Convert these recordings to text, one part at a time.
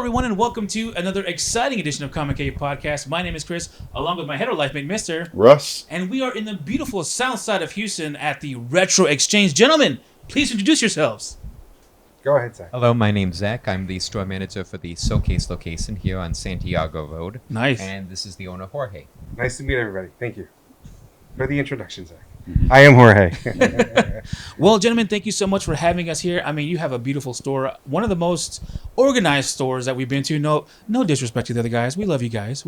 everyone, and welcome to another exciting edition of Comic Cave Podcast. My name is Chris, along with my hetero life mate, Mr. Russ. And we are in the beautiful south side of Houston at the Retro Exchange. Gentlemen, please introduce yourselves. Go ahead, Zach. Hello, my name's Zach. I'm the store manager for the Showcase location here on Santiago Road. Nice. And this is the owner, Jorge. Nice to meet everybody. Thank you for the introduction, Zach. I am Jorge. Well, gentlemen, thank you so much for having us here. I mean, you have a beautiful store. One of the most organized stores that we've been to. No disrespect to the other guys. We love you guys.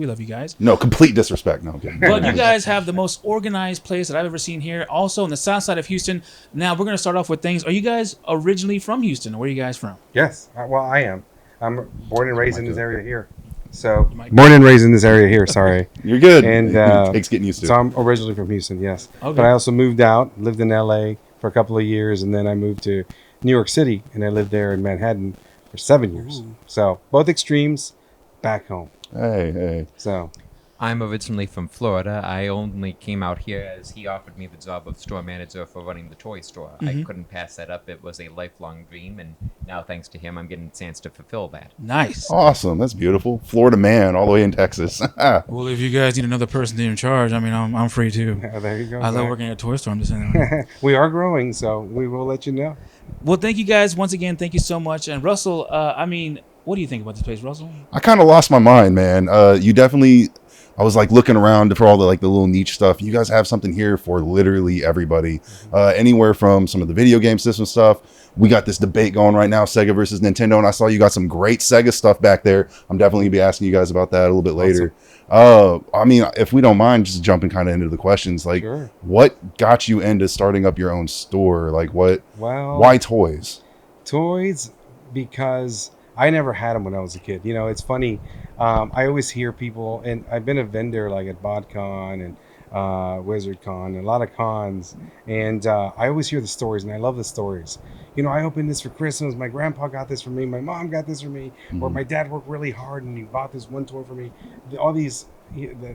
No, complete disrespect. No, I'm kidding. But you guys have the most organized place that I've ever seen here. Also in the south side of Houston. Now, we're going to start off with things. Are you guys originally from Houston? Where are you guys from? Yes. Well, I am. I'm born and raised in this area here. So, born and raised in this area here, sorry. You're good. And it takes getting used to. So I'm originally from Houston, yes. Okay. But I also moved out, lived in LA for a couple of years, and then I moved to New York City, and I lived there in Manhattan for 7 years. Ooh. So both extremes, back home. Hey. So I'm originally from Florida. I only came out here as he offered me the job of store manager for running the toy store. I couldn't pass that up. It was a lifelong dream, and now thanks to him, I'm getting a chance to fulfill that. Nice. Awesome. That's beautiful. Florida man all the way in Texas. Well, if you guys need another person in charge, I mean, I'm free too. there you go. I love Zach. working at a toy store. I'm just saying. We are growing, so we will let you know. Well, thank you guys once again. Thank you so much. And Russell, I mean, what do you think about this place, Russell? I kind of lost my mind, man. You definitely... I was like looking around for all the little niche stuff. You guys have something here for literally everybody. Anywhere from some of the video game system stuff. We got this debate going right now, Sega versus Nintendo, and I saw you got some great Sega stuff back there. I'm definitely gonna be asking you guys about that a little bit later. I mean, if we don't mind, just jumping kind of into the questions, Sure. What got you into starting up your own store? Why toys? Toys, because I never had them when I was a kid. You know, it's funny. I always hear people, and I've been a vendor like at BotCon and WizardCon, and a lot of cons, and I always hear the stories, and I love the stories. You know, I opened this for Christmas. My grandpa got this for me. My mom got this for me. Or my dad worked really hard and he bought this one toy for me. All these,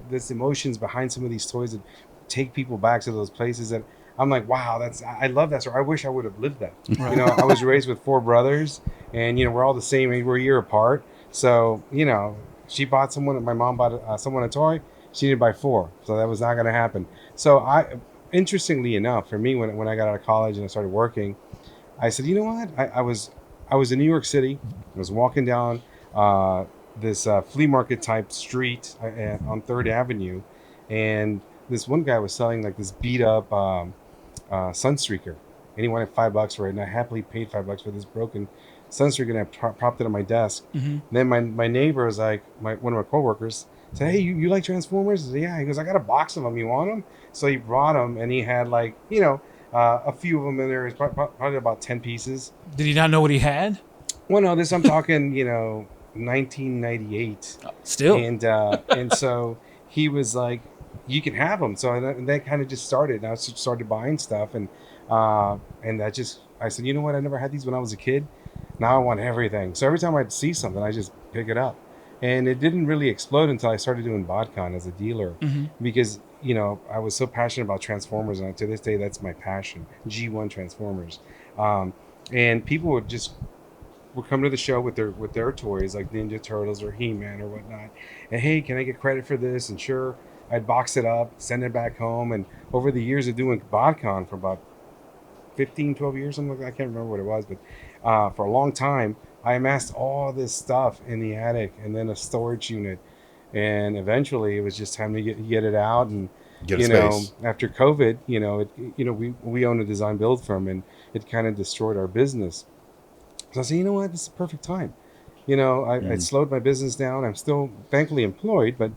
this emotions behind some of these toys that take people back to those places that I'm like, wow, I love that story. I wish I would have lived that. You know, I was raised with 4 brothers, and we're all the same age. We're a year apart. So, she bought my mom bought someone a toy. She didn't buy 4. So that was not going to happen. So interestingly enough, for me, when I got out of college and I started working, I said, you know what? I was in New York City. I was walking down this flea market type street on 3rd Avenue. And this one guy was selling this beat up Sunstreaker. And he wanted $5 for it. And I happily paid $5 for this broken Sunstreaker, and I propped it on my desk. Then my neighbor was like, one of my coworkers said, hey, you like Transformers? I said, yeah. He goes, I got a box of them. You want them? So he brought them, and he had a few of them in there. It's probably about 10 pieces. Did he not know what he had? Well, no, I'm talking, 1998. Still. And so he was like, you can have them. So that kind of just started. I started buying stuff, and I said, you know what? I never had these when I was a kid. Now I want everything. So every time I'd see something, I just pick it up. And it didn't really explode until I started doing BotCon as a dealer, because I was so passionate about Transformers, and to this day that's my passion. G1 Transformers, and people would come to the show with their toys like Ninja Turtles or He-Man or whatnot, and hey, can I get credit for this? And sure, I'd box it up, send it back home. And over the years of doing BotCon for about 12 years, something like that, I can't remember what it was, but for a long time, I amassed all this stuff in the attic and then a storage unit. And eventually it was just time to get it out. And, Get a space. After COVID, we own a design build firm, and it kind of destroyed our business. So I said, you know what, this is the perfect time. I slowed my business down. I'm still thankfully employed, but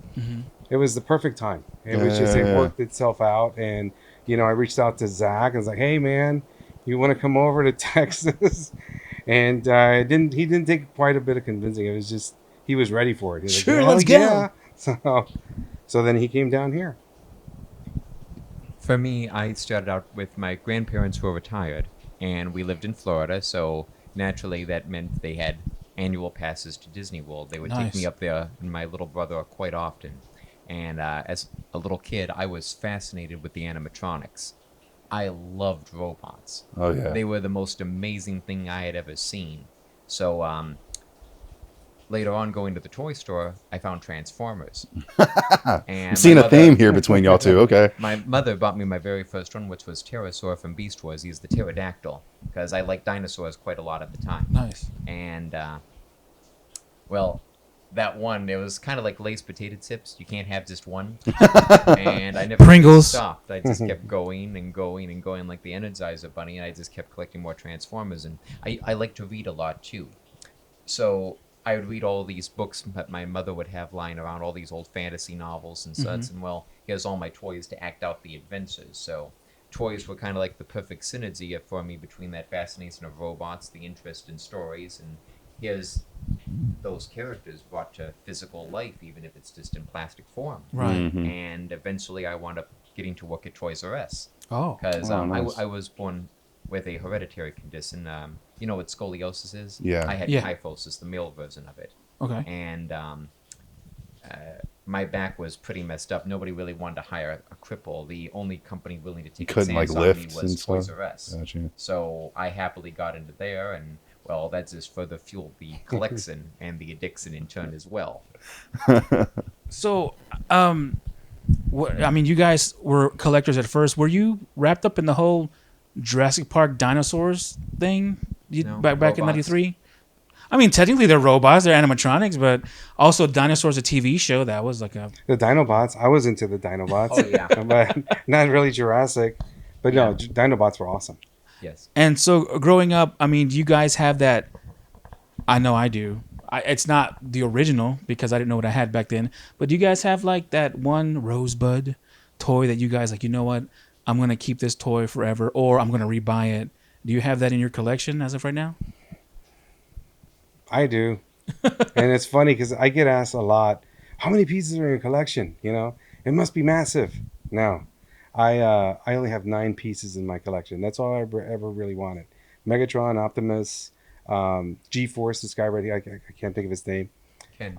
it was the perfect time. It worked itself out. And, I reached out to Zach and was like, hey man, you want to come over to Texas? And he didn't take quite a bit of convincing. It was just, he was ready for it. He was sure, like, let's go. So then he came down here. For me, I started out with my grandparents who were retired, and we lived in Florida, so naturally that meant they had annual passes to Disney World. They would take me up there and my little brother quite often. And as a little kid, I was fascinated with the animatronics. I loved robots. Oh, yeah. They were the most amazing thing I had ever seen. So later on, going to the toy store, I found Transformers. I'm And seeing my a theme mother- here between y'all two. Okay. My mother bought me my very first one, which was Pterosaur from Beast Wars. He's the pterodactyl, because I liked dinosaurs quite a lot at the time. Nice. And, well, that one, it was kind of like Lay's potato chips. You can't have just one. And I never really Pringles. stopped. I just kept going and going and going like the Energizer Bunny, and I just kept collecting more Transformers. And I like to read a lot, too. So I would read all these books that my mother would have lying around, all these old fantasy novels and such. And, well, here's all my toys to act out the adventures. So toys were kind of like the perfect synergy for me between that fascination of robots, the interest in stories, and here's those characters brought to physical life, even if it's just in plastic form. Right. And eventually I wound up getting to work at Toys R Us. Oh. Because nice. I was born with a hereditary condition. You know what scoliosis is? Yeah. I had Yeah. kyphosis, the male version of it. Okay. And my back was pretty messed up. Nobody really wanted to hire a cripple. The only company willing to take a Couldn't, chance like, on me lift was and Toys stuff? R Us. Gotcha. So I happily got into there, and well, that just further fueled the collection and the addiction in turn as well. So, I mean, you guys were collectors at first. Were you wrapped up in the whole Jurassic Park dinosaurs thing No, back in robots. '93? I mean, technically they're robots, they're animatronics, but also Dinosaurs, a TV show that was like a The Dinobots. I was into the Dinobots. Oh, yeah. But not really Jurassic. But no, Dinobots were awesome. Yes. And so growing up, I mean, do you guys have that? I know I do. It's not the original because I didn't know what I had back then. But do you guys have like that one Rosebud toy that you guys like, you know what? I'm going to keep this toy forever, or I'm going to rebuy it. Do you have that in your collection as of right now? I do. And it's funny because I get asked a lot, how many pieces are in your collection? You know, it must be massive. No, I only have 9 pieces in my collection. That's all I ever really wanted. Megatron, Optimus, G-Force, this guy right here, I can't think of his name. Ken.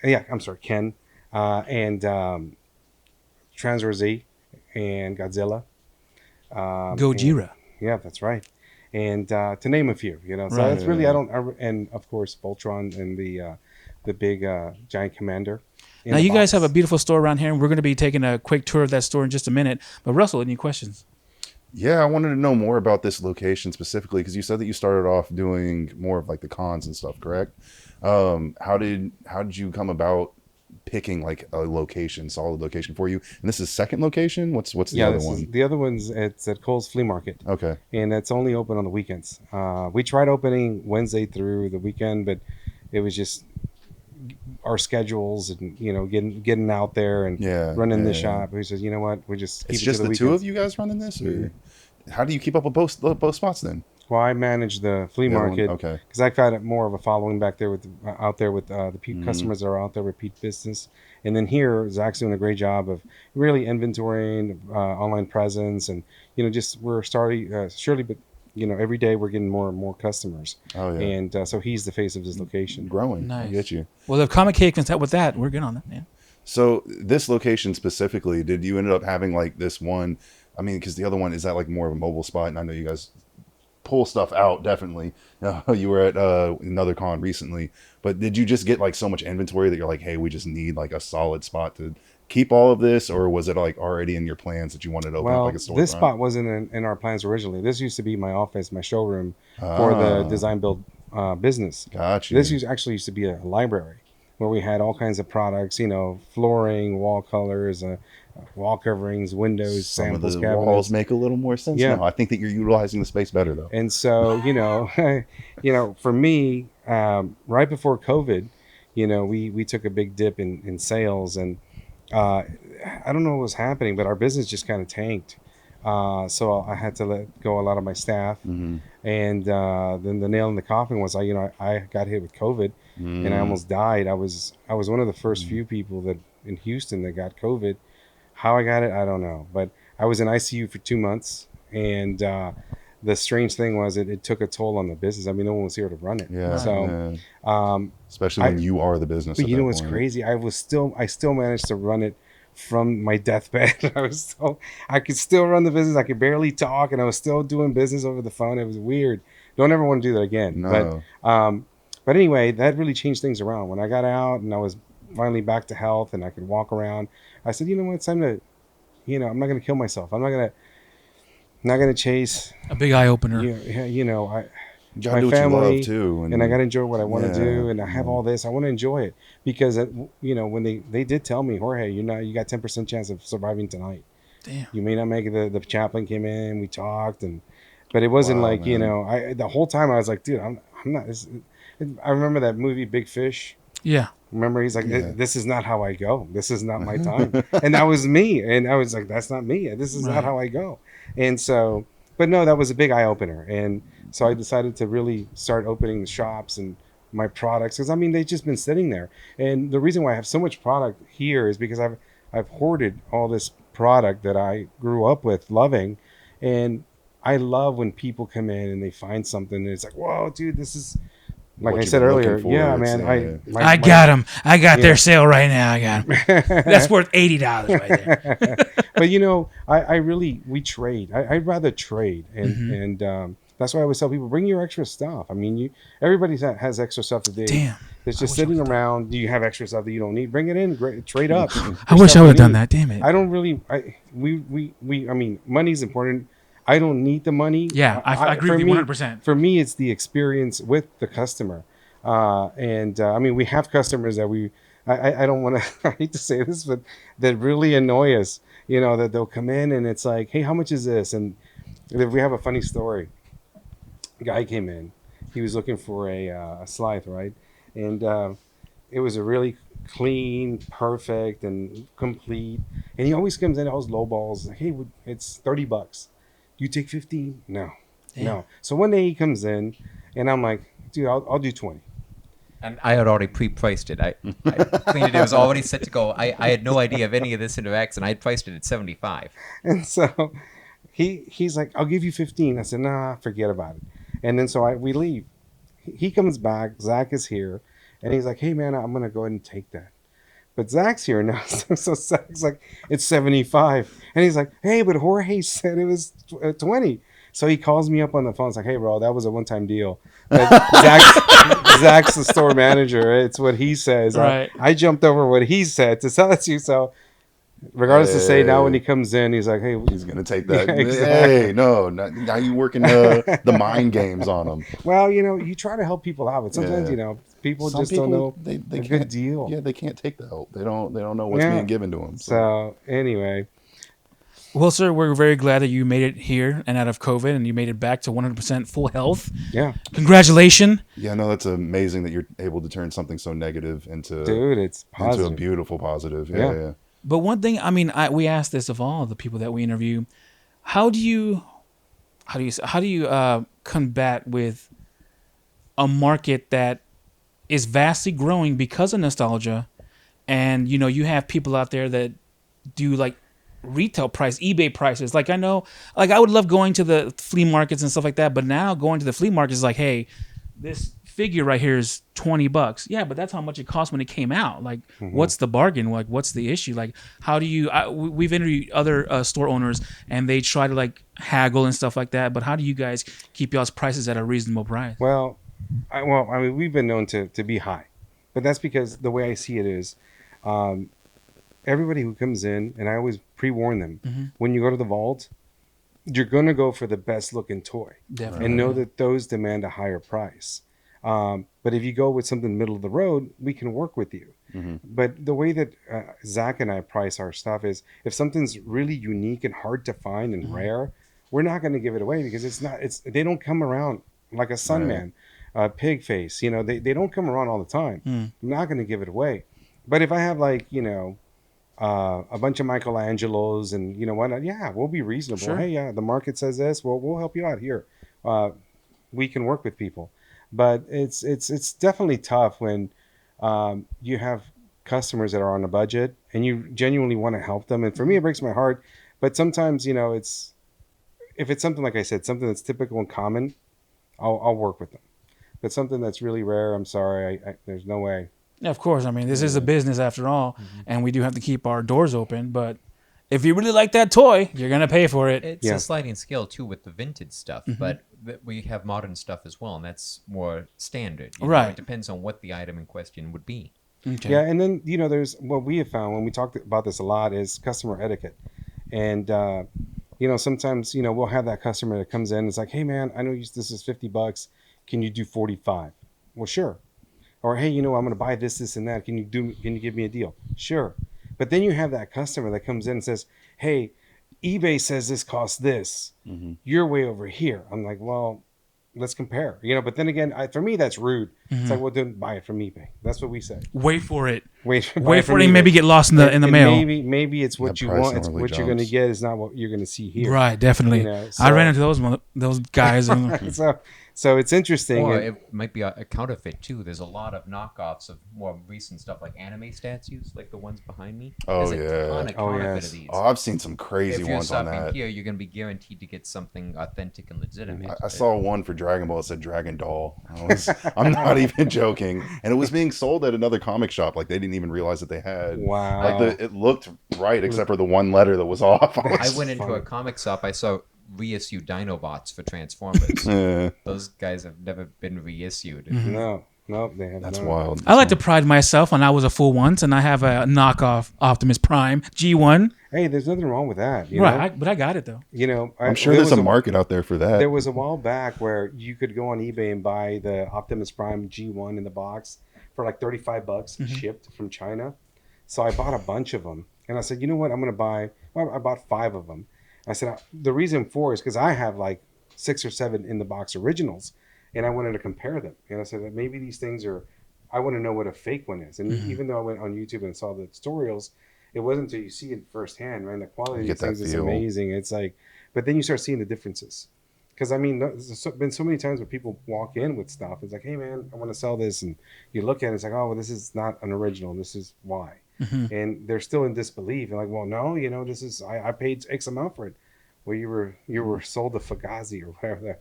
Yeah, I'm sorry, Ken, and Transfer Z, and Godzilla. Gojira. Yeah, that's right. And to name a few, you know. So Right. that's really and of course Voltron and the big giant commander. in Now, the you guys have a box. beautiful store around here, and we're going to be taking a quick tour of that store in just a minute. But Russell, any questions? Yeah, I wanted to know more about this location specifically because you said that you started off doing more of like the cons and stuff, correct? How did you come about picking like a location, solid location for you? And this is second location. What's the other one? The other one's it's at Cole's Flea Market, Okay. and it's only open on the weekends. We tried opening Wednesday through the weekend, but it was just our schedules and getting out there and running the shop. We said, you know what, we just keep It's it just to the the two weekends. of you guys running this, or how do you keep up with both spots then? Well, I manage the flea The other one? market Okay. because I've got more of a following back there with the customers that are out there, repeat business. And then here, Zach's doing a great job of really inventorying online presence, and just we're starting surely, but every day we're getting more and more customers. Oh yeah. And so he's the face of this location. Growing. I Nice. get you. Well, if Comic Cake can help with that, we're good on that. Yeah. So this location specifically, did you end up having like this one? I mean, because the other one is that like more of a mobile spot, and I know you guys pull stuff out definitely. You were at another con recently, but did you just get like so much inventory that you're like, hey, we just need like a solid spot to keep all of this, or was it like already in your plans that you wanted to open up Well, like a storefront? this spot wasn't in our plans originally. This used to be my office, my showroom for the design build business. Gotcha. This actually used to be a library where we had all kinds of products, flooring, wall colors, wall coverings, windows, Some of samples, the cabinets. walls make a little more sense Yeah. now. I think that you're utilizing the space better though. And so, for me, right before COVID, we took a big dip in sales, and I don't know what was happening, but our business just kind of tanked. So I had to let go a lot of my staff. Mm-hmm. And then the nail in the coffin was I got hit with COVID, and I almost died. I was one of the first few people that in Houston that got COVID. How I got it, I don't know, but I was in ICU for 2 months, and the strange thing was it took a toll on the business. I mean, no one was here to run it. Yeah. So, yeah. Especially when you are the business. but at you know that what's point. crazy? I still managed to run it from my deathbed. I could still run the business. I could barely talk, and I was still doing business over the phone. It was weird. Don't ever want to do that again. No. But But anyway, that really changed things around. When I got out and I was finally back to health and I could walk around, I said, you know what, it's time to, I'm not going to kill myself. I'm not gonna chase. A big eye opener. You gotta My do what you love family, too, and I gotta enjoy what I want to yeah, do, and I have all this. I want to enjoy it because when they did tell me, Jorge, you got 10% chance of surviving tonight. Damn. You may not make it. The chaplain came in, we talked, but it wasn't Wow, like man. I the whole time I was like, dude, I'm not. I remember that movie Big Fish. Yeah. Remember, he's like, Yeah. this is not how I go. This is not my time. And that was me. And I was like, that's not me. This is Right. not how I go. And so, but no, that was a big eye opener. And so I decided to really start opening the shops and my products. Because I mean, they've just been sitting there. And the reason why I have so much product here is because I've hoarded all this product that I grew up with loving. And I love when people come in and they find something and it's like, whoa, dude, this is, like What I you've said been earlier, looking for, yeah, it's, man. I got them. I got Yeah. their sale right now. I got 'em. That's worth $80 right there. But I really, we trade. I'd rather trade, and Mm-hmm. and that's why I always tell people, bring your extra stuff. I mean, everybody has extra stuff that Damn. that's I just wish I sitting would've around. Do you have extra stuff that you don't need? Bring it in. Trade up. I wish I would have done that. Damn it. I don't really. I mean, money's important. I don't need the money. Yeah, I agree for with you me- 100%. For me, it's the experience with the customer. I mean, we have customers that I don't want to, I hate to say this, but that really annoy us, that they'll come in and it's like, hey, how much is this? And we have a funny story. A guy came in, he was looking for a scythe, right? And it was a really clean, perfect, and complete. And he always comes in, always low balls. Like, hey, it's $30. You take 15? No, Damn. no. So one day he comes in, and I'm like, dude, I'll do 20. And I had already pre-priced it. I cleaned it. It was already set to go. I had no idea of any of this interacts, and I had priced it at 75. And so he's like, I'll give you 15. I said, nah, forget about it. And then we leave. He comes back. Zach is here, and he's like, hey man, I'm gonna go ahead and take that. But Zach's here now, so Zach's like, it's 75, and he's like, hey, but Jorge said it was 20. So he calls me up on the phone. It's like, hey, bro, that was a one-time deal. But Zach's the store manager. It's what he says. Right. I jumped over what he said to sell it to you. So regardless to say, now when he comes in, he's like, hey, He's gonna take that. Yeah, exactly. Hey, no, now you working the mind games on them. well, you try to help people out, but sometimes, Yeah. People Some just don't know they a can't, good deal. Yeah, they can't take the help. They don't know what's Yeah. being given to them. So anyway, Well, sir, we're very glad that you made it here and out of COVID and you made it back to 100% full health. yeah, Congratulations. yeah, no, that's amazing that you're able to turn something so negative into dude, it's into a positive. beautiful positive. Yeah, Yeah. yeah. But one thing, I mean, we asked this of all the people that we interview. How do you combat with a market that is vastly growing because of nostalgia, and you have people out there that do like retail price, eBay prices. Like I know, like I would love going to the flea markets and stuff like that, but now going to the flea market is like, hey, this figure right here is $20. Yeah, but that's how much it cost when it came out. Like, what's the bargain? Like, what's the issue? Like, how do you? We've interviewed other store owners, and they try to like haggle and stuff like that. But how do you guys keep y'all's prices at a reasonable price? Well, I mean, we've been known to be high, but that's because the way I see it is, everybody who comes in, and I always pre-warn them, when you go to the vault, you're going to go for the best looking toy. Definitely. And know that those demand a higher price. But if you go with something middle of the road, we can work with you. But the way that Zach and I price our stuff is, if something's really unique and hard to find and rare, we're not going to give it away because they don't come around like a Sunman, pig face. They don't come around all the time. I'm not going to give it away. But if I have like, a bunch of Michelangelos and what, yeah, we'll be reasonable. Sure. Hey, yeah, the market says this. Well, we'll help you out here. We can work with people, but it's definitely tough when you have customers that are on a budget and you genuinely want to help them. And for me, it breaks my heart. But sometimes, if it's something like I said, something that's typical and common, I'll work with them. But something that's really rare, I'm sorry, there's no way. Yeah, of course. I mean, this is a business after all, and we do have to keep our doors open. But if you really like that toy, you're gonna pay for it. It's a sliding scale too with the vintage stuff, but we have modern stuff as well, and that's more standard. You know? Right. It depends on what the item in question would be. Okay. Yeah, and then there's what we have found when we talked about this a lot is customer etiquette, and sometimes we'll have that customer that comes in. It's like, hey man, I know this is $50. Can you do 45? Well, sure. Or hey, I'm going to buy this, and that. Can you give me a deal? Sure. But then you have that customer that comes in and says, hey, eBay says this costs this. You're way over here. I'm like, well, let's compare. But then again, for me, that's rude. It's like, well, then buy it from eBay. That's what we say. Wait for it. Wait for it, eBay. and maybe get lost in the mail. Maybe it's what you price want. It's normally what you're going to jumps. get is not what you're going to see here. Right, definitely. I ran into those guys. So it's interesting. Or it might be a counterfeit too. There's a lot of knockoffs of more recent stuff, like anime statues, like the ones behind me. Oh, There's a ton of counterfeit of these. Oh, I've seen some crazy If you're ones on shopping that. here, you're going to be guaranteed to get something authentic and legitimate. I saw one for Dragon Ball that said Dragon Doll. I'm not even joking. And it was being sold at another comic shop. Like, they didn't even realize that they had. Wow. Like, it looked right, except for the one letter that was off. I went into a comic shop. I saw reissued Dinobots for Transformers. Those guys have never been reissued. No, they have That's not. wild. I like to pride myself on I was a fool once, and I have a knockoff Optimus Prime G1. Hey, there's nothing wrong with that. But I got it though. I'm sure there's a market out there for that. There was a while back where you could go on eBay and buy the Optimus Prime G1 in the box for like $35 shipped from China. So I bought a bunch of them, and I said, you know what, I'm going to buy. Well, I bought 5 of them. I said the reason for is because I have like 6 or 7 in the box originals, and I wanted to compare them. And I said that maybe these things are. I want to know what a fake one is. And even though I went on YouTube and saw the tutorials, it wasn't until you see it firsthand, man. The quality of these things is amazing. It's like, but then you start seeing the differences. Because I mean, there's been so many times where people walk in with stuff. It's like, hey man, I want to sell this, and you look at it, it's like, oh, well, this is not an original. This is why. And they're still in disbelief. And like, well, no, this is I paid X amount for it. Well, you were sold a Fugazi or whatever.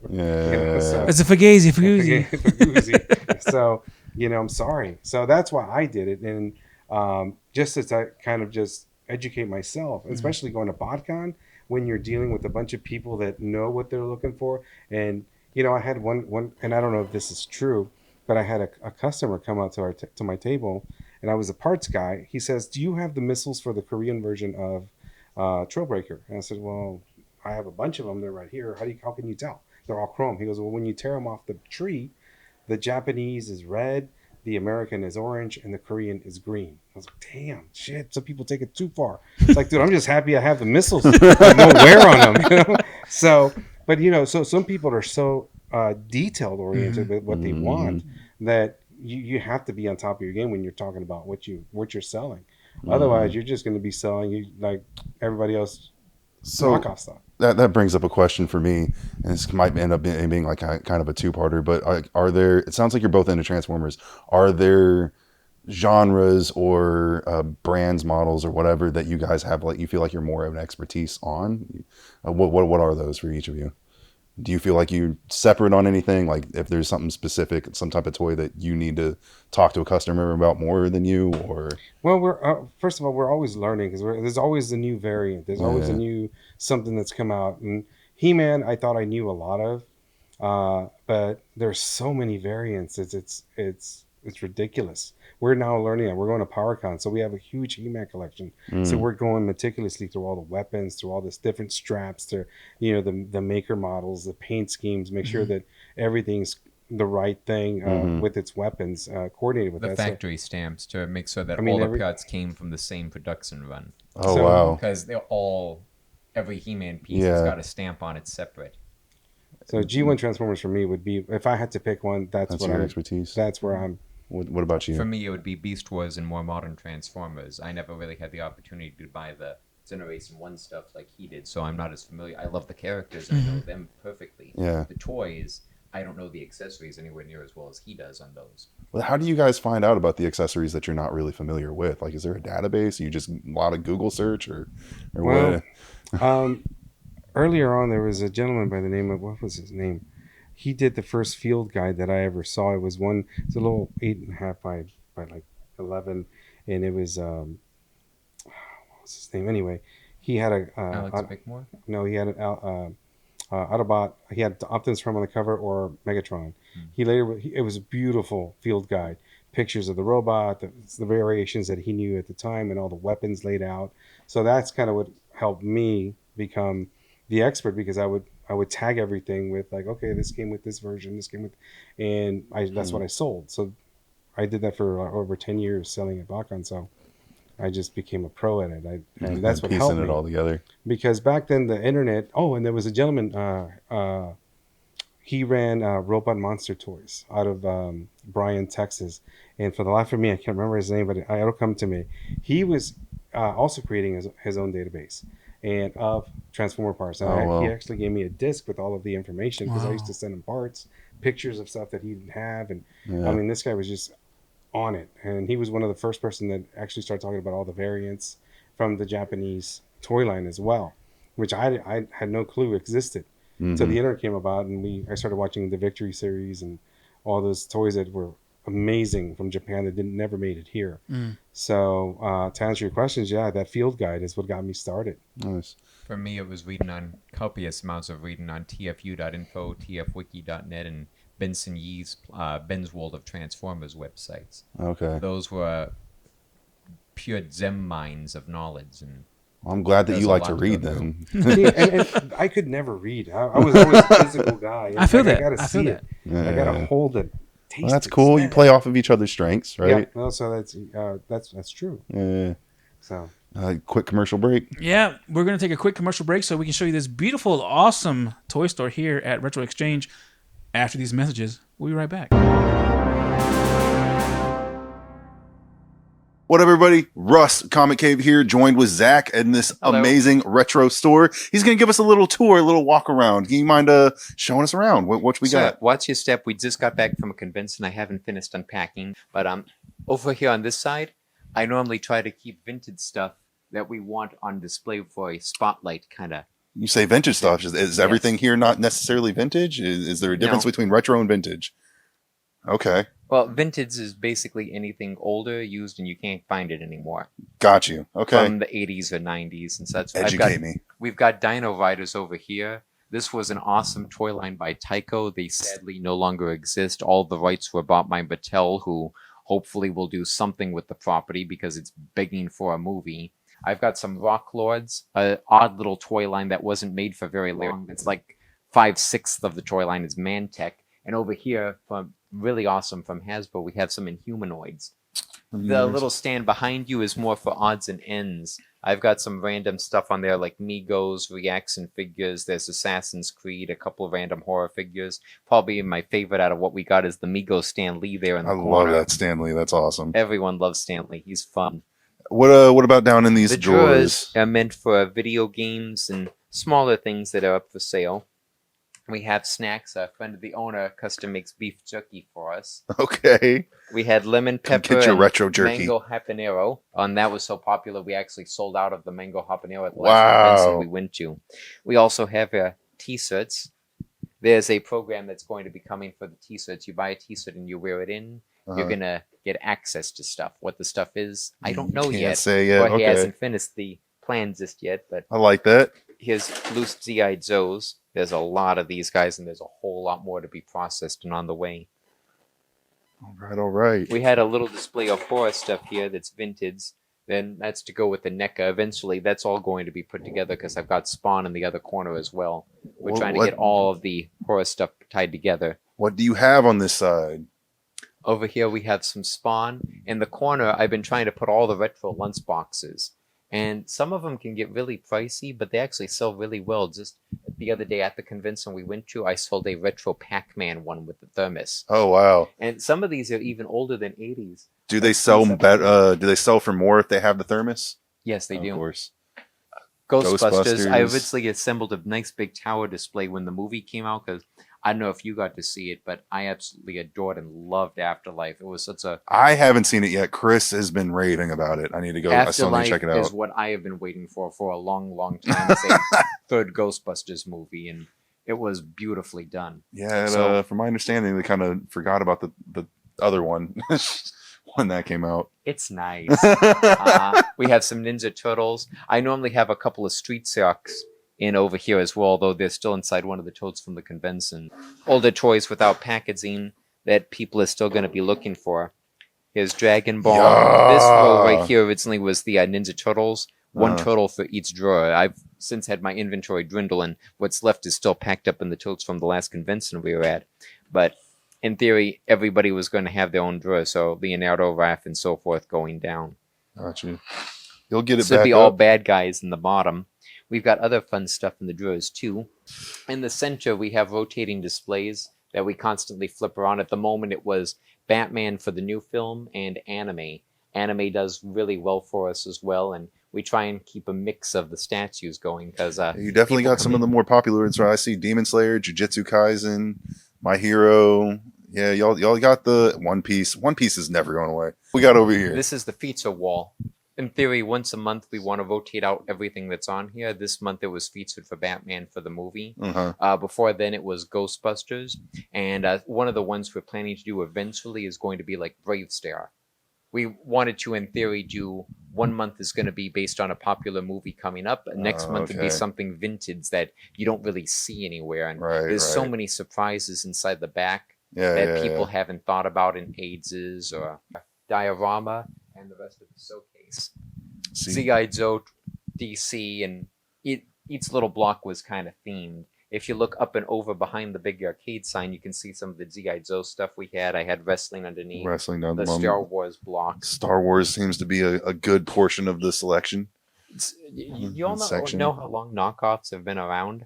It's a Fugazi. Fugazi. So I'm sorry. So that's why I did it, and just as I kind of just educate myself, especially going to BotCon when you're dealing with a bunch of people that know what they're looking for. And I had one, and I don't know if this is true, but I had a customer come out to my table. And I was a parts guy. He says, do you have the missiles for the Korean version of Trailbreaker? And I said, well, I have a bunch of them. They're right here. How can you tell? They're all chrome. He goes, well, when you tear them off the tree, the Japanese is red, the American is orange, and the Korean is green. I was like, damn, shit. Some people take it too far. It's like, dude, I'm just happy I have the missiles. No wear on them. So, but so some people are so detailed oriented with what they want that you have to be on top of your game when you're talking about what you're selling. Otherwise, you're just going to be selling like everybody else knockoff stuff. That brings up a question for me, and this might end up being like kind of a two-parter. But are there? It sounds like you're both into Transformers. Are there genres or brands, models, or whatever that you guys have like you feel like you're more of an expertise on? What are those for each of you? Do you feel like you separate on anything? Like if there's something specific, some type of toy that you need to talk to a customer about more than you, or? Well, we're first of all, we're always learning because there's always a new variant. There's always a new something that's come out. And He-Man, I thought I knew a lot of, but there's so many variants. It's ridiculous. We're now learning that. We're going to PowerCon, so we have a huge He-Man collection. So we're going meticulously through all the weapons, through all this different straps, to the maker models, the paint schemes, make sure that everything's the right thing with its weapons, coordinated with the that. factory stamps to make sure that all the parts came from the same production run. Oh, wow! Because every He-Man piece has got a stamp on it separate. So G1 Transformers for me would be, if I had to pick one, that's what your expertise. That's where I'm. What about you? For me, it would be Beast Wars and more modern Transformers. I never really had the opportunity to buy the Generation 1 stuff like he did, so I'm not as familiar. I love the characters, and I know them perfectly. Yeah. The toys, I don't know the accessories anywhere near as well as he does on those. Well, how do you guys find out about the accessories that you're not really familiar with? Like, is there a database? You just a lot of Google search or what? Earlier on, there was a gentleman by the name of, what was his name? He did the first field guide that I ever saw. It was it's a little 8.5 by like 11, and it was what was his name? Anyway, He had a Alex Bickmore. no, he had an Autobot. He had Optimus Prime on the cover or Megatron. He later it was a beautiful field guide, pictures of the robot, the variations that he knew at the time, and all the weapons laid out. So that's kind of what helped me become the expert, because I would tag everything with like, okay, this came with this version, this came with, and that's what I sold. So I did that for over 10 years selling at BotCon. So I just became a pro at it. And that's what helped piecing me. it all together. Because back then the internet. Oh, and there was a gentleman. He ran Robot Monster Toys out of Bryan, Texas. And for the life of me, I can't remember his name, but it'll come to me. He was also creating his own database and of Transformer parts. And he actually gave me a disc with all of the information, because I used to send him parts, pictures of stuff that he didn't have. And I mean, this guy was just on it. And he was one of the first person that actually started talking about all the variants from the Japanese toy line as well, which I had no clue existed. So the internet came about, and I started watching the Victory series and all those toys that were amazing from Japan that never made it here. So to answer your questions, that field guide is what got me started. Nice. For me, it was reading on copious amounts of reading on tfu.info, tfwiki.net, and Benson Yee's Ben's World of Transformers websites. Okay. Those were pure gem mines of knowledge, and I'm glad that there's you a like lot to to read go then. and I could never read. I was always a physical guy. And I feel that. I gotta I feel see that. it. I gotta hold it. Taste Well, that's it, cool. smell You it. play off of each other's strengths, right? Yeah. No, so that's true. Yeah. So Quick commercial break. Yeah, we're going to take a quick commercial break so we can show you this beautiful, awesome toy store here at Retro Exchange. After these messages, we'll be right back. What up, everybody? Russ, Comic Cave here, joined with Zach in this Hello. amazing retro store. He's going to give us a little tour, a little walk around. Can you mind showing us around? What we got? Watch your step. We just got back from a convention. I haven't finished unpacking, but over here on this side, I normally try to keep vintage stuff that we want on display for a spotlight kind of. You say vintage stuff. Is everything here not necessarily vintage? Is there a difference between retro and vintage? Okay. Well, vintage is basically anything older, used, and you can't find it anymore. Got you. Okay. From the 80s or 90s and such. Educate me. We've got Dino Riders over here. This was an awesome toy line by Tyco. They sadly no longer exist. All the rights were bought by Mattel, who hopefully will do something with the property because it's begging for a movie. I've got some Rock Lords, an odd little toy line that wasn't made for very long. It's like 5/6 of the toy line is Mantech. And over here, really awesome from Hasbro, we have some Inhumanoids. The little stand behind you is more for odds and ends. I've got some random stuff on there like Migos, reaction figures. There's Assassin's Creed, a couple of random horror figures. Probably my favorite out of what we got is the Migos Stan Lee there in the corner. I love that Stan Lee. That's awesome. Everyone loves Stan Lee. He's fun. What about down in these The drawers? are meant for video games and smaller things that are up for sale. We have Snacks. A friend of the owner custom makes beef jerky for us. Okay. We had lemon pepper Get your and retro jerky. mango habanero. And that was so popular, we actually sold out of the mango habanero at the Wow. last convention we went to. We also have T-shirts. There's a program that's going to be coming for the T-shirts. You buy a T-shirt and you wear it in. You're going to get access to stuff. What the stuff is, I don't know Can't yet. say yet. But he Okay. hasn't finished the plan just yet. But I like that. here's loose GI Joes. There's a lot of these guys, and there's a whole lot more to be processed and on the way. All right. We had a little display of horror stuff here that's vintage. Then that's to go with the NECA. Eventually, that's all going to be put together because I've got Spawn in the other corner as well. We're trying to get all of the horror stuff tied together. What do you have on this side? Over here, we have some Spawn. In the corner, I've been trying to put all the retro lunch boxes. And some of them can get really pricey, but they actually sell really well. Just the other day at the convention we went to, I sold a retro Pac-Man one with the thermos. Oh, wow. And some of these are even older than 80s. Do they sell better? Do they sell for more if they have the thermos? Yes, they do. Of course. Ghostbusters. I Ghostbusters. originally assembled a nice big tower display when the movie came out because I don't know if you got to see it, but I absolutely adored and loved Afterlife. It was such a... I haven't seen it yet. Chris has been raving about it. I need to go. I still need Afterlife to check it is out. what I have been waiting for a long, long time. It's a third Ghostbusters movie, and it was beautifully done. Yeah, So- from my understanding, they kind of forgot about the other one. when that came out. It's nice. We have some Ninja Turtles. I normally have a couple of Street Socks in over here as well, though they're still inside one of the totes from the convention. Older toys without packaging that people are still going to be looking for. Here's Dragon Ball. Yeah. This row right here originally was the Ninja Turtles. One turtle for each drawer. I've since had my inventory dwindle, and what's left is still packed up in the totes from the last convention we were at. But in theory, everybody was going to have their own drawer, so Leonardo, Raph, and so forth going down. Gotcha. You'll get it So it'd back be up. all bad guys in the bottom. We've got other fun stuff in the drawers, too. In the center, we have rotating displays that we constantly flip around. At the moment, it was Batman for the new film and anime. Anime does really well for us as well, and we try and keep a mix of the statues going because You definitely got some of the more popular ones. I see Demon Slayer, Jujutsu Kaisen, My Hero. Yeah, y'all got the One Piece. One Piece is never going away. We got over here. This is the feature wall. In theory, once a month we want to rotate out everything that's on here. This month it was featured for Batman for the movie. Before then it was Ghostbusters. And one of the ones we're planning to do eventually is going to be like Brave Star. We wanted to, in theory, do 1 month is going to be based on a popular movie coming up. Next month would be something vintage that you don't really see anywhere. And there's so many surprises inside the back that people haven't thought about in ages or diorama and the rest of the showcase. Z.I. Joe, DC, and each little block was kind of themed. If you look up and over behind the big arcade sign, you can see some of the G.I. Joe stuff we had. I had wrestling underneath. Wrestling down the Star Wars blocks. Star Wars seems to be a good portion of the selection. You all know how long knockoffs have been around?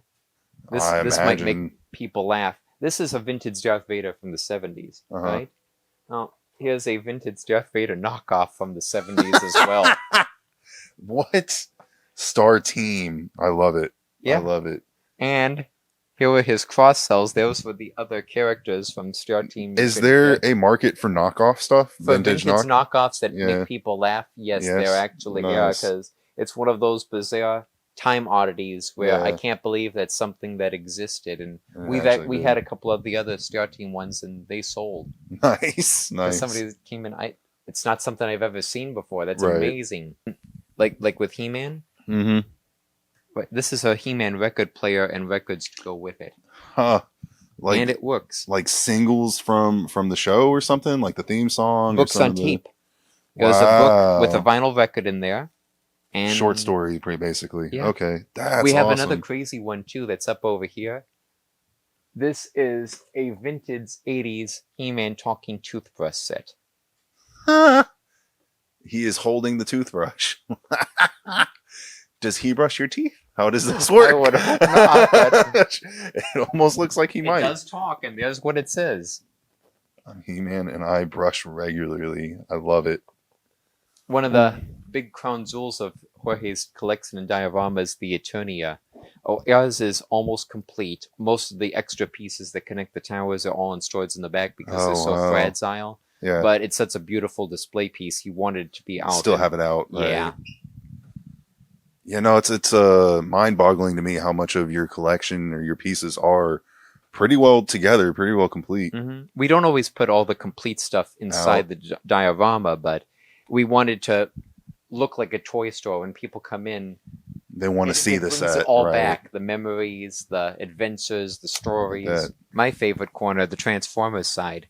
This imagine. might make people laugh. This is a vintage Darth Vader from the 70s, right? Now, here's a vintage Darth Vader knockoff from the 70s as well. What? Star Team. I love it. Yeah. I love it. And here were his cross cells. Those were the other characters from Star Team. Is there a market for knockoff stuff? For vintage knockoffs that make people laugh? Yes, there actually are, nice. because it's one of those bizarre time oddities where I can't believe that's something that existed. And we had a couple of the other Star Team ones, and they sold. Nice. Somebody came in. It's not something I've ever seen before. That's amazing. Like with He-Man. Mm-hmm. But this is a He-Man record player and records to go with it. Huh. And it works. Like singles from the show or something? Like the theme song? Books on tape. There's a book with a vinyl record in there. And short story, pretty basically. Yeah. Okay. That's we have awesome. another crazy one, too, that's up over here. This is a vintage 80s He-Man talking toothbrush set. He is holding the toothbrush. Does he brush your teeth? How does this work? I would hope not, but it almost looks like he might. It does talk, and there's what it says. He-Man and I brush regularly. I love it. One of the big crown jewels of Jorge's collection in diorama is the Eternia. Ours is almost complete. Most of the extra pieces that connect the towers are all in storage in the back because they're so fragile. Yeah. But it's such a beautiful display piece. He wanted it to be out. Still have it out. Right? Yeah. Yeah, no, it's mind-boggling to me how much of your collection or your pieces are pretty well together, pretty well complete. Mm-hmm. We don't always put all the complete stuff inside the diorama, but we wanted to look like a toy store when people come in. They want to see the set. It all back. The memories, the adventures, the stories. My favorite corner, the Transformers side.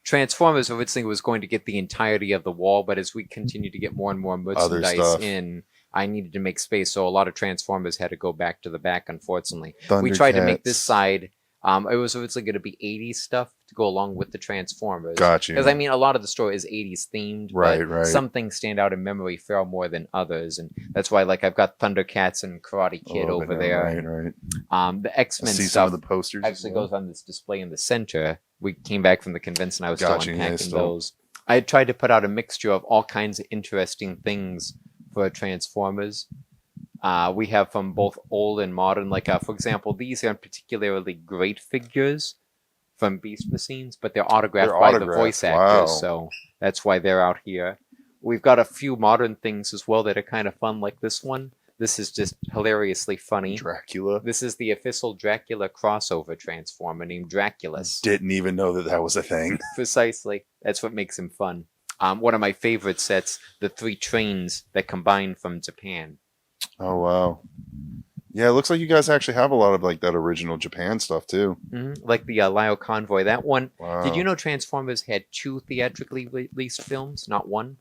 Transformers originally was going to get the entirety of the wall, but as we continued to get more and more merchandise in, I needed to make space, so a lot of Transformers had to go back to the back, unfortunately. We tried to make this side, it was originally going to be 80s stuff to go along with the Transformers. Gotcha. Because, I mean, a lot of the store is 80s themed, but some things stand out in memory far more than others, and that's why, like, I've got Thundercats and Karate Kid over there. Right. The X-Men stuff some of the posters actually goes on this display in the center. We came back from the convention. I was still unpacking those. I had tried to put out a mixture of all kinds of interesting things for Transformers. We have from both old and modern. Like, for example, these aren't particularly great figures from Beast Machines, but they're autographed by the voice actors, so that's why they're out here. We've got a few modern things as well that are kind of fun, like this one. This is just hilariously funny. Dracula. This is the official Dracula crossover transformer named Draculus. Didn't even know that was a thing. Precisely. That's what makes him fun. One of my favorite sets, the 3 trains that combine from Japan. Oh, wow. Yeah, it looks like you guys actually have a lot of like that original Japan stuff too. Like the Lio Convoy. That one. Wow. Did you know Transformers had 2 theatrically released films, not 1?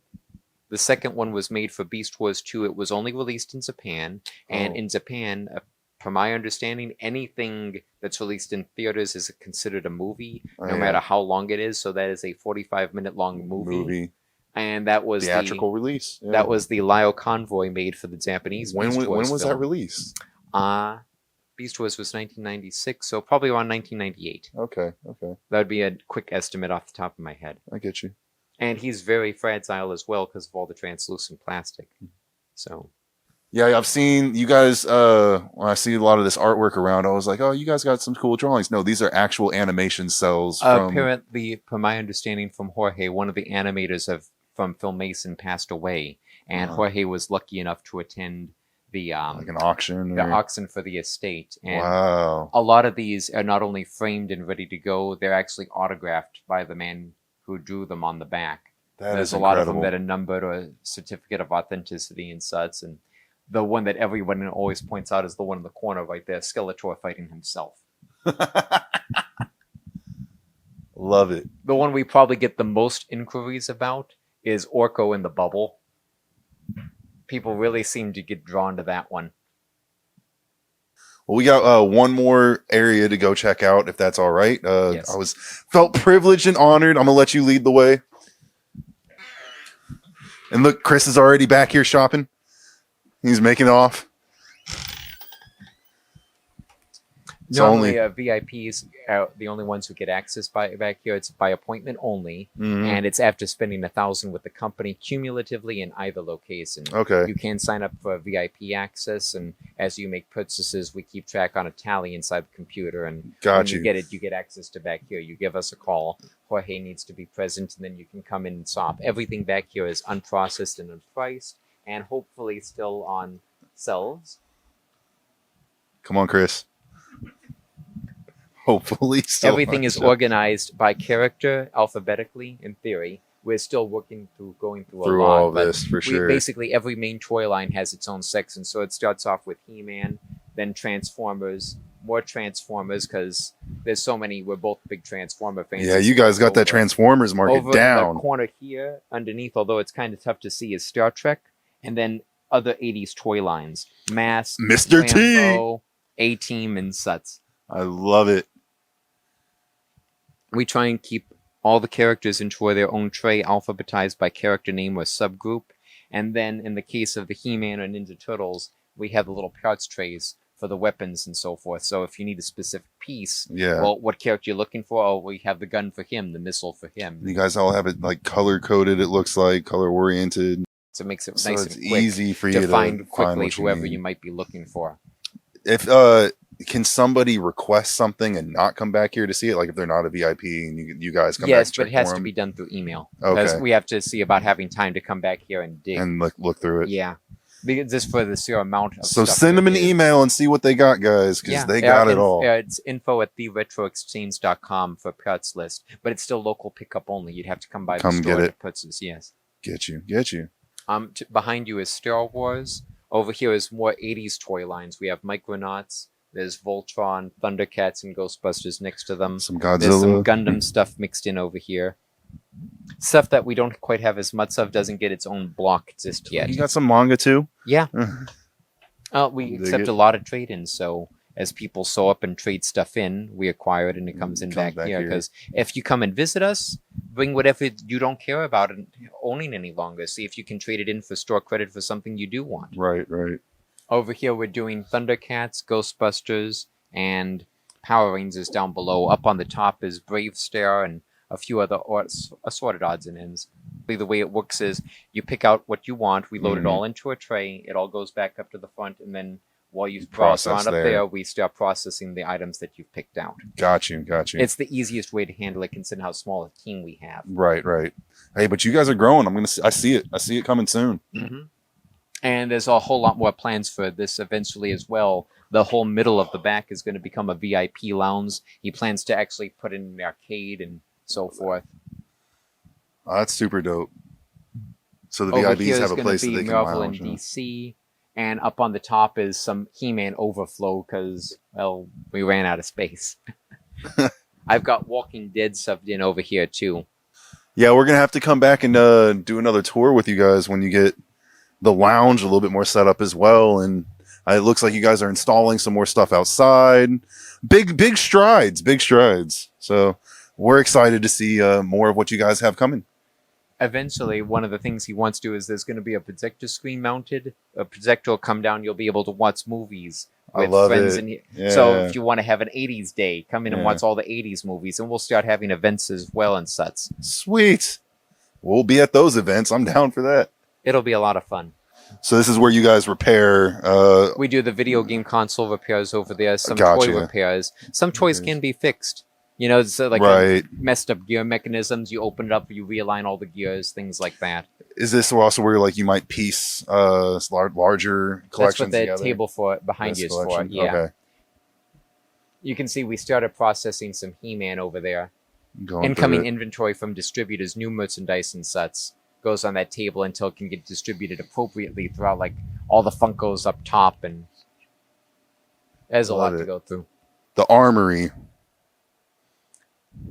The second one was made for Beast Wars 2. It was only released in Japan. And in Japan, from my understanding, anything that's released in theaters is considered a movie, no matter how long it is. So that is a 45-minute long movie. And that was theatrical release. Yeah. That was the Lio Convoy made for the Japanese. When was film. that released? Beast Wars was 1996, so probably around 1998. Okay. That would be a quick estimate off the top of my head. I get you. And he's very fragile as well because of all the translucent plastic. So. Yeah, I've seen you guys. When I see a lot of this artwork around, I was like, "Oh, you guys got some cool drawings." No, these are actual animation cells. Apparently, from my understanding from Jorge, one of the animators from Filmason passed away, and Jorge was lucky enough to attend the like an auction, the auction for the estate. And wow! A lot of these are not only framed and ready to go; they're actually autographed by the man who drew them on the back. There's a lot of them that are numbered or a certificate of authenticity and such. And the one that everyone always points out is the one in the corner right there, Skeletor fighting himself. Love it. The one we probably get the most inquiries about is Orko in the bubble. People really seem to get drawn to that one. Well, we got one more area to go check out, if that's all right. Yes. I felt privileged and honored. I'm gonna let you lead the way. And look, Chris is already back here shopping. He's making it off. Normally, VIPs are the only ones who get access back here. It's by appointment only, and it's after spending $1,000 with the company cumulatively in either location. Okay. You can sign up for VIP access, and as you make purchases, we keep track on a tally inside the computer. And when you get it, you get access to back here. You give us a call. Jorge needs to be present, and then you can come in and shop. Everything back here is unprocessed and unpriced, and hopefully still on shelves. Come on, Chris. Hopefully, everything is organized by character alphabetically. In theory, we're still going through a lot. All this for sure. Basically, every main toy line has its own section. So it starts off with He-Man, then Transformers, more Transformers because there's so many. We're both big Transformer fans. Yeah, you guys got that Transformers market over down. In the corner here, underneath, although it's kind of tough to see, is Star Trek, and then other '80s toy lines: Mask, Mr. Lambo, A-Team, and such. I love it. We try and keep all the characters into their own tray, alphabetized by character name or subgroup. And then in the case of the He-Man or Ninja Turtles, we have the little parts trays for the weapons and so forth. So if you need a specific piece, well, what character you're looking for? Oh, we have the gun for him, the missile for him. You guys all have it like color-coded, it looks like, color-oriented. So it makes it so nice it's and quick easy for you to find quickly what you whoever need. you might be looking for. If can somebody request something and not come back here to see it? Like if they're not a VIP and you guys come back? Yes, but it has to be done through email. Because we have to see about having time to come back here and dig. And look through it. Yeah. Because just for the sheer amount of so stuff send them an email and see what they got, guys, because they got it all. It's info@theretroexchange.com for parts list, but it's still local pickup only. You'd have to come by the store get it. to purchase. Yes. Get you. Behind you is Star Wars. Over here is more 80s toy lines. We have Micronauts. There's Voltron, Thundercats, and Ghostbusters next to them. Some Godzilla. There's some Gundam stuff mixed in over here. Stuff that we don't quite have as much of doesn't get its own block just yet. You got some manga too? Yeah. We accept a lot of trade-ins, so as people sew up and trade stuff in, we acquire it and it comes back here. Because if you come and visit us, bring whatever you don't care about owning any longer. See if you can trade it in for store credit for something you do want. Right. Over here, we're doing Thundercats, Ghostbusters, and Power Rangers down below. Up on the top is Brave Star and a few other assorted odds and ends. The way it works is you pick out what you want. We load it all into a tray. It all goes back up to the front, and then while you process up there, we start processing the items that you've picked out. Got you. It's the easiest way to handle it, considering how small a team we have. Right. Hey, but you guys are growing. I see it. I see it coming soon. Mm-hmm. And there's a whole lot more plans for this eventually as well. The whole middle of the back is going to become a VIP lounge. He plans to actually put in an arcade and so forth. Oh, that's super dope. So the Over VIPs here is have a going place to that be they can Marvel and lounge. Huh? DC. And up on the top is some He-Man overflow because, well, we ran out of space. I've got Walking Dead subbed in over here too. Yeah, we're gonna have to come back and do another tour with you guys when you get the lounge a little bit more set up as well. And it looks like you guys are installing some more stuff outside. Big strides, big strides. So we're excited to see more of what you guys have coming. Eventually, one of the things he wants to do is there's going to be a projector screen mounted. A projector will come down. You'll be able to watch movies I with love friends. it. And so Yeah. if you want to have an 80s day, come in and Yeah. watch all the 80s movies. And we'll start having events as well and such. Sweet. We'll be at those events. I'm down for that. It'll be a lot of fun. So this is where you guys repair. We do the video game console repairs over there, some Gotcha. toy repairs. Some toys can be fixed. You know, it's like Right. messed up gear mechanisms. You open it up, you realign all the gears, things like that. Is this also where like you might piece larger That's collections what the together? table for behind This you is for. collection? Yeah. Okay. You can see we started processing some He-Man over there. Going through Incoming it. inventory from distributors, new merchandise and sets goes on that table until it can get distributed appropriately throughout like all the Funkos up top, and there's a Love lot to it. go through. The armory.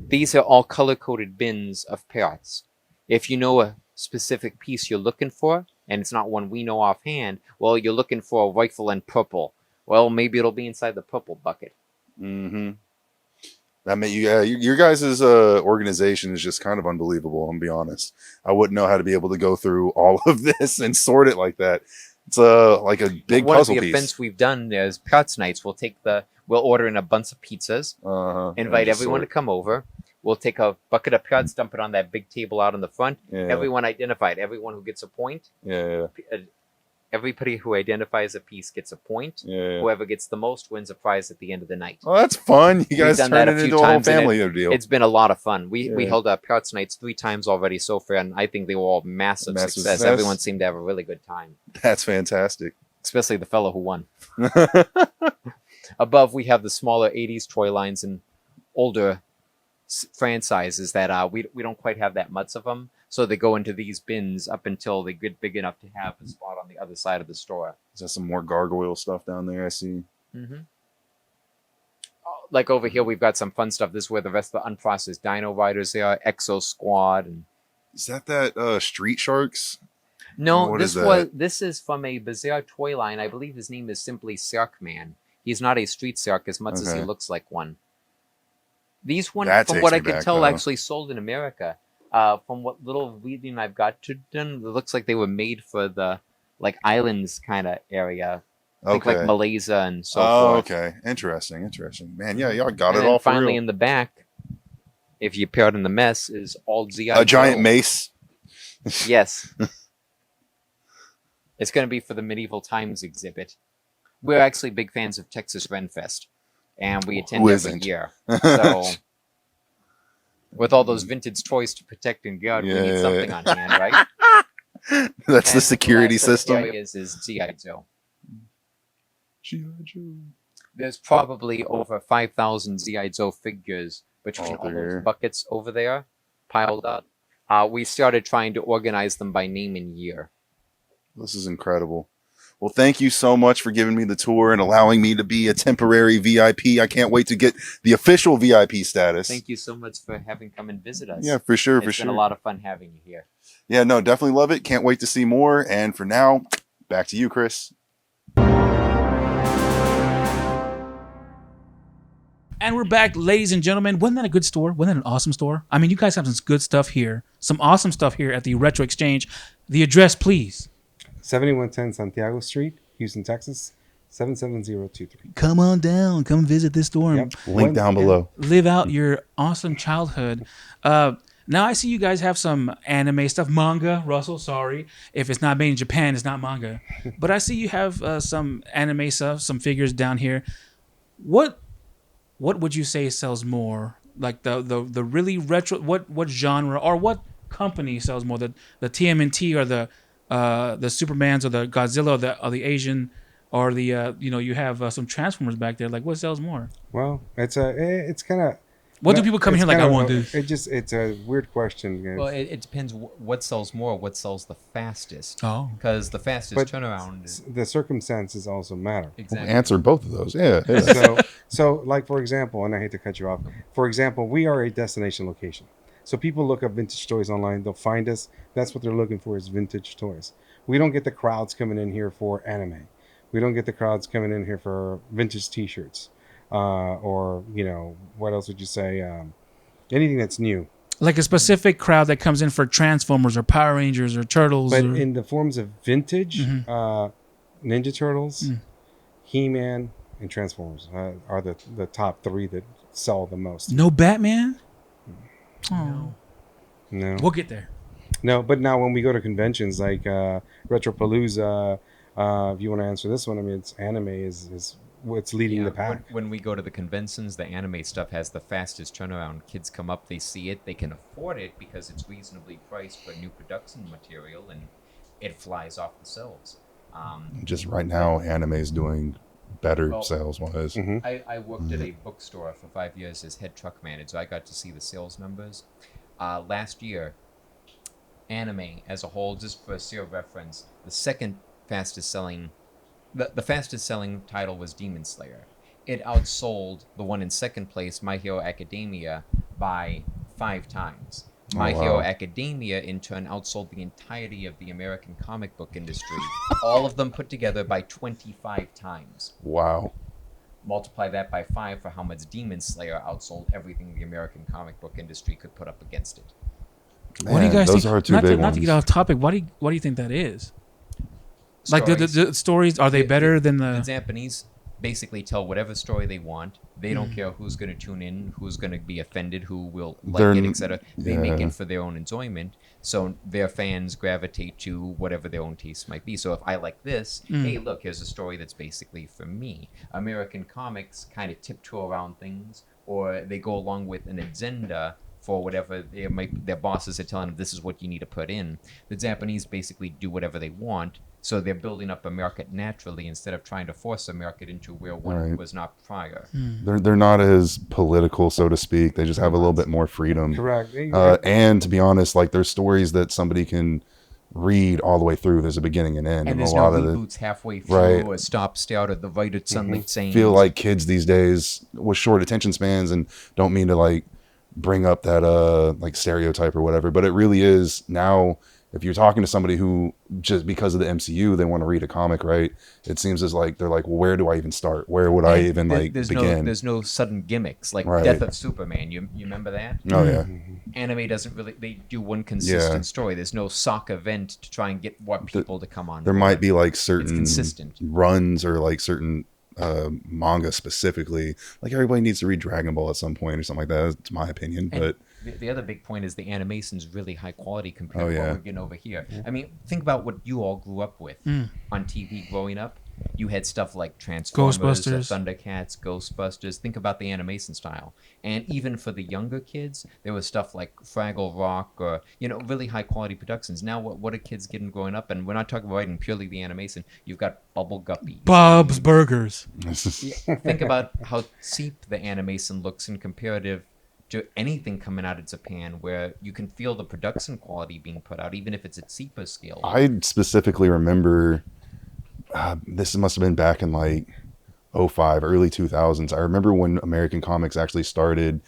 These are all color-coded bins of parts. If you know a specific piece you're looking for, and it's not one we know offhand, well, you're looking for a rifle in purple. Well, maybe it'll be inside the purple bucket. Mm-hmm. That may, yeah, your guys' organization is just kind of unbelievable. I'm gonna be honest. I wouldn't know how to be able to go through all of this and sort it like that. It's like a big One puzzle of the piece. events we've done is Parts Nights. We'll order in a bunch of pizzas, invite everyone to come over. We'll take a bucket of parts, dump it on that big table out in the front. Yeah. Everyone identified. Everyone who gets a point. Yeah. Everybody who identifies a piece gets a point. Yeah. Whoever gets the most wins a prize at the end of the night. Oh, that's fun. You guys done turned that a it few into a whole times, and family deal. It's been a lot of fun. We Yeah. held our Parts Nights 3 times already so far, and I think they were all massive success. Everyone seemed to have a really good time, That's fantastic. especially the fellow who won. Above, we have the smaller 80s toy lines and older franchises that we don't quite have that much of them. So they go into these bins up until they get big enough to have a spot on the other side of the store. Is that some more gargoyle stuff down there? I see. Mm-hmm. Like over here, we've got some fun stuff. This is where the rest of the unprocessed Dino Riders are, Exo Squad, and Is that Street Sharks? no, What is this is from a bizarre toy line. I believe his name is simply Shark Man. He's not a street shark as much as he Okay. looks like one. These ones, That from takes what I me could back, tell, though. actually sold in America. From what little reading I've got to done, it looks like they were made for the like islands kind of area. I think Okay. like Malaysia and so Oh, forth. okay. Interesting. Man, yeah, y'all got And it then all for finally real. in the back, if you paired in the mess, is all GI A giant Joe. mace. Yes. It's going to be for the Medieval Times exhibit. We're actually big fans of Texas Renfest, and we attend Who every isn't? year. So, with all those vintage toys to protect and guard, we Yeah. need something on hand, right? That's the And security last but system. the is G.I. Joe. G.I. Joe. There's probably over 5,000 G.I. Joe figures between all there. those buckets over there piled up. We started trying to organize them by name and year. This is incredible. Well, thank you so much for giving me the tour and allowing me to be a temporary VIP. I can't wait to get the official VIP status. Thank you so much for having come and visit us. Yeah, for sure, It's been a lot of fun having you here. Yeah, no, definitely love it. Can't wait to see more. And for now, back to you, Chris. And we're back, ladies and gentlemen. Wasn't that a good store? Wasn't that an awesome store? I mean, you guys have some good stuff here. Some awesome stuff here at the Retro Exchange. The address, please. 7110 Santiago Street, Houston, Texas, 77023. Come on down. Come visit this store and Yep. Link down below. live out your awesome childhood. Now I see you guys have some anime stuff, manga. Russell, sorry if it's not made in Japan, it's not manga. But I see you have some anime stuff, some figures down here. What would you say sells more? Like the really retro? What genre or what company sells more? The TMNT or the the Supermans or the Godzilla or the Asian or the you have some Transformers back there. Like, what sells more? Well, it's kind of. What do people come here like? I want this. It's a weird question, guys. Well, it depends what sells more, what sells the fastest. Oh. Because the fastest But turnaround is the circumstances also matter. exactly. Answer both of those. Yeah. yeah. So like for example, and I hate to cut you off. For example, we are a destination location. So people look up vintage toys online. They'll find us. That's what they're looking for is vintage toys. We don't get the crowds coming in here for anime. We don't get the crowds coming in here for vintage T-shirts, or what else would you say? Anything that's new. Like a specific crowd that comes in for Transformers or Power Rangers or Turtles. But or... in the forms of vintage, Mhm. Ninja Turtles, He-Man, and Transformers are the top three that sell the most. No Batman? Oh. No. We'll get there. No, but now when we go to conventions like Retropalooza, if you want to answer this one, I mean, it's anime is what's leading the pack. When we go to the conventions, the anime stuff has the fastest turnaround. Kids come up, they see it, they can afford it because it's reasonably priced for new production material, and it flies off the shelves. Just right now, anime is doing better sales-wise. I worked at a bookstore for 5 years as head truck manager, so I got to see the sales numbers. Last year, anime as a whole, just for a reference, the second fastest selling, the fastest selling title was Demon Slayer. It outsold the one in second place, My Hero Academia, by 5 times. My Hero Academia, in turn, outsold the entirety of the American comic book industry, all of them put together, by 25 times. Wow. Multiply that by 5 for how much Demon Slayer outsold everything the American comic book industry could put up against it. Man, What do you guys those think? are two not big to, ones. not to get off topic, why do you think that is? Like Stories. the stories, are they better than The the? Japanese basically tell whatever story they want. They don't care who's going to tune in, who's going to be offended, who will like it, etc. They make it for their own enjoyment. So their fans gravitate to whatever their own taste might be. So if I like this, hey, look, here's a story that's basically for me. American comics kind of tiptoe around things, or they go along with an agenda for whatever their bosses are telling them, this is what you need to put in. The Japanese basically do whatever they want. So they're building up a market naturally instead of trying to force a market into where one was not prior. They're not as political, so to speak. They just have a little bit more freedom. Correct. And to be honest, like there's stories that somebody can read all the way through. There's a beginning and end, And a there's lot no of reboots halfway through or stop, start, or the writer suddenly saying. feel like kids these days with short attention spans, and don't mean to like bring up that like stereotype or whatever, but it really is now. If you're talking to somebody who just because of the MCU they want to read a comic, right? It seems as like they're like, well, where do I even start? Where would I even begin? There's no sudden gimmicks like Right. Death of Superman. You remember that? Oh yeah, Anime doesn't really. They do one consistent story. There's no sock event to try and get what people to come on. there board. might be like It's certain consistent. runs or like certain manga specifically. Like everybody needs to read Dragon Ball at some point or something like that. That's my opinion, And but. the other big point is the animation's really high quality compared Oh, to yeah. what we're getting over here. I mean, think about what you all grew up with on TV growing up. You had stuff like Transformers, Ghostbusters. Thundercats, Ghostbusters. Think about the animation style. And even for the younger kids, there was stuff like Fraggle Rock or, really high quality productions. Now, what are kids getting growing up? And we're not talking about writing purely the animation. You've got Bubble Guppy. Bob's Burgers. Think about how cheap the animation looks in comparative to anything coming out of Japan, where you can feel the production quality being put out, even if it's at cheaper scale. I specifically remember this must have been back in like 05, early 2000s. I remember when American comics actually started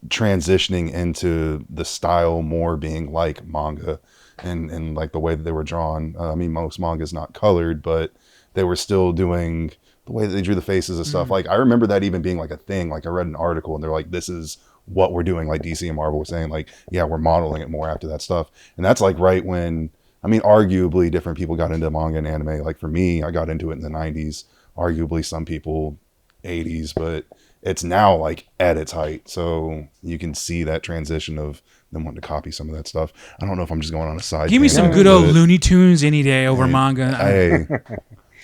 transitioning into the style more being like manga and like the way that they were drawn. I mean, most manga is not colored, but they were still doing the way that they drew the faces and stuff. Like I remember that even being like a thing. Like I read an article and they're like, this is what we're doing. Like DC and Marvel were saying like, yeah, we're modeling it more after that stuff. And that's like right when, I mean, arguably different people got into manga and anime. Like for me, I got into it in the 90s, arguably some people 80s, but it's now like at its height. So you can see that transition of them wanting to copy some of that stuff. I don't know if I'm just going on a side. Give me some tangent, good old but Looney Tunes any day over manga. Hey,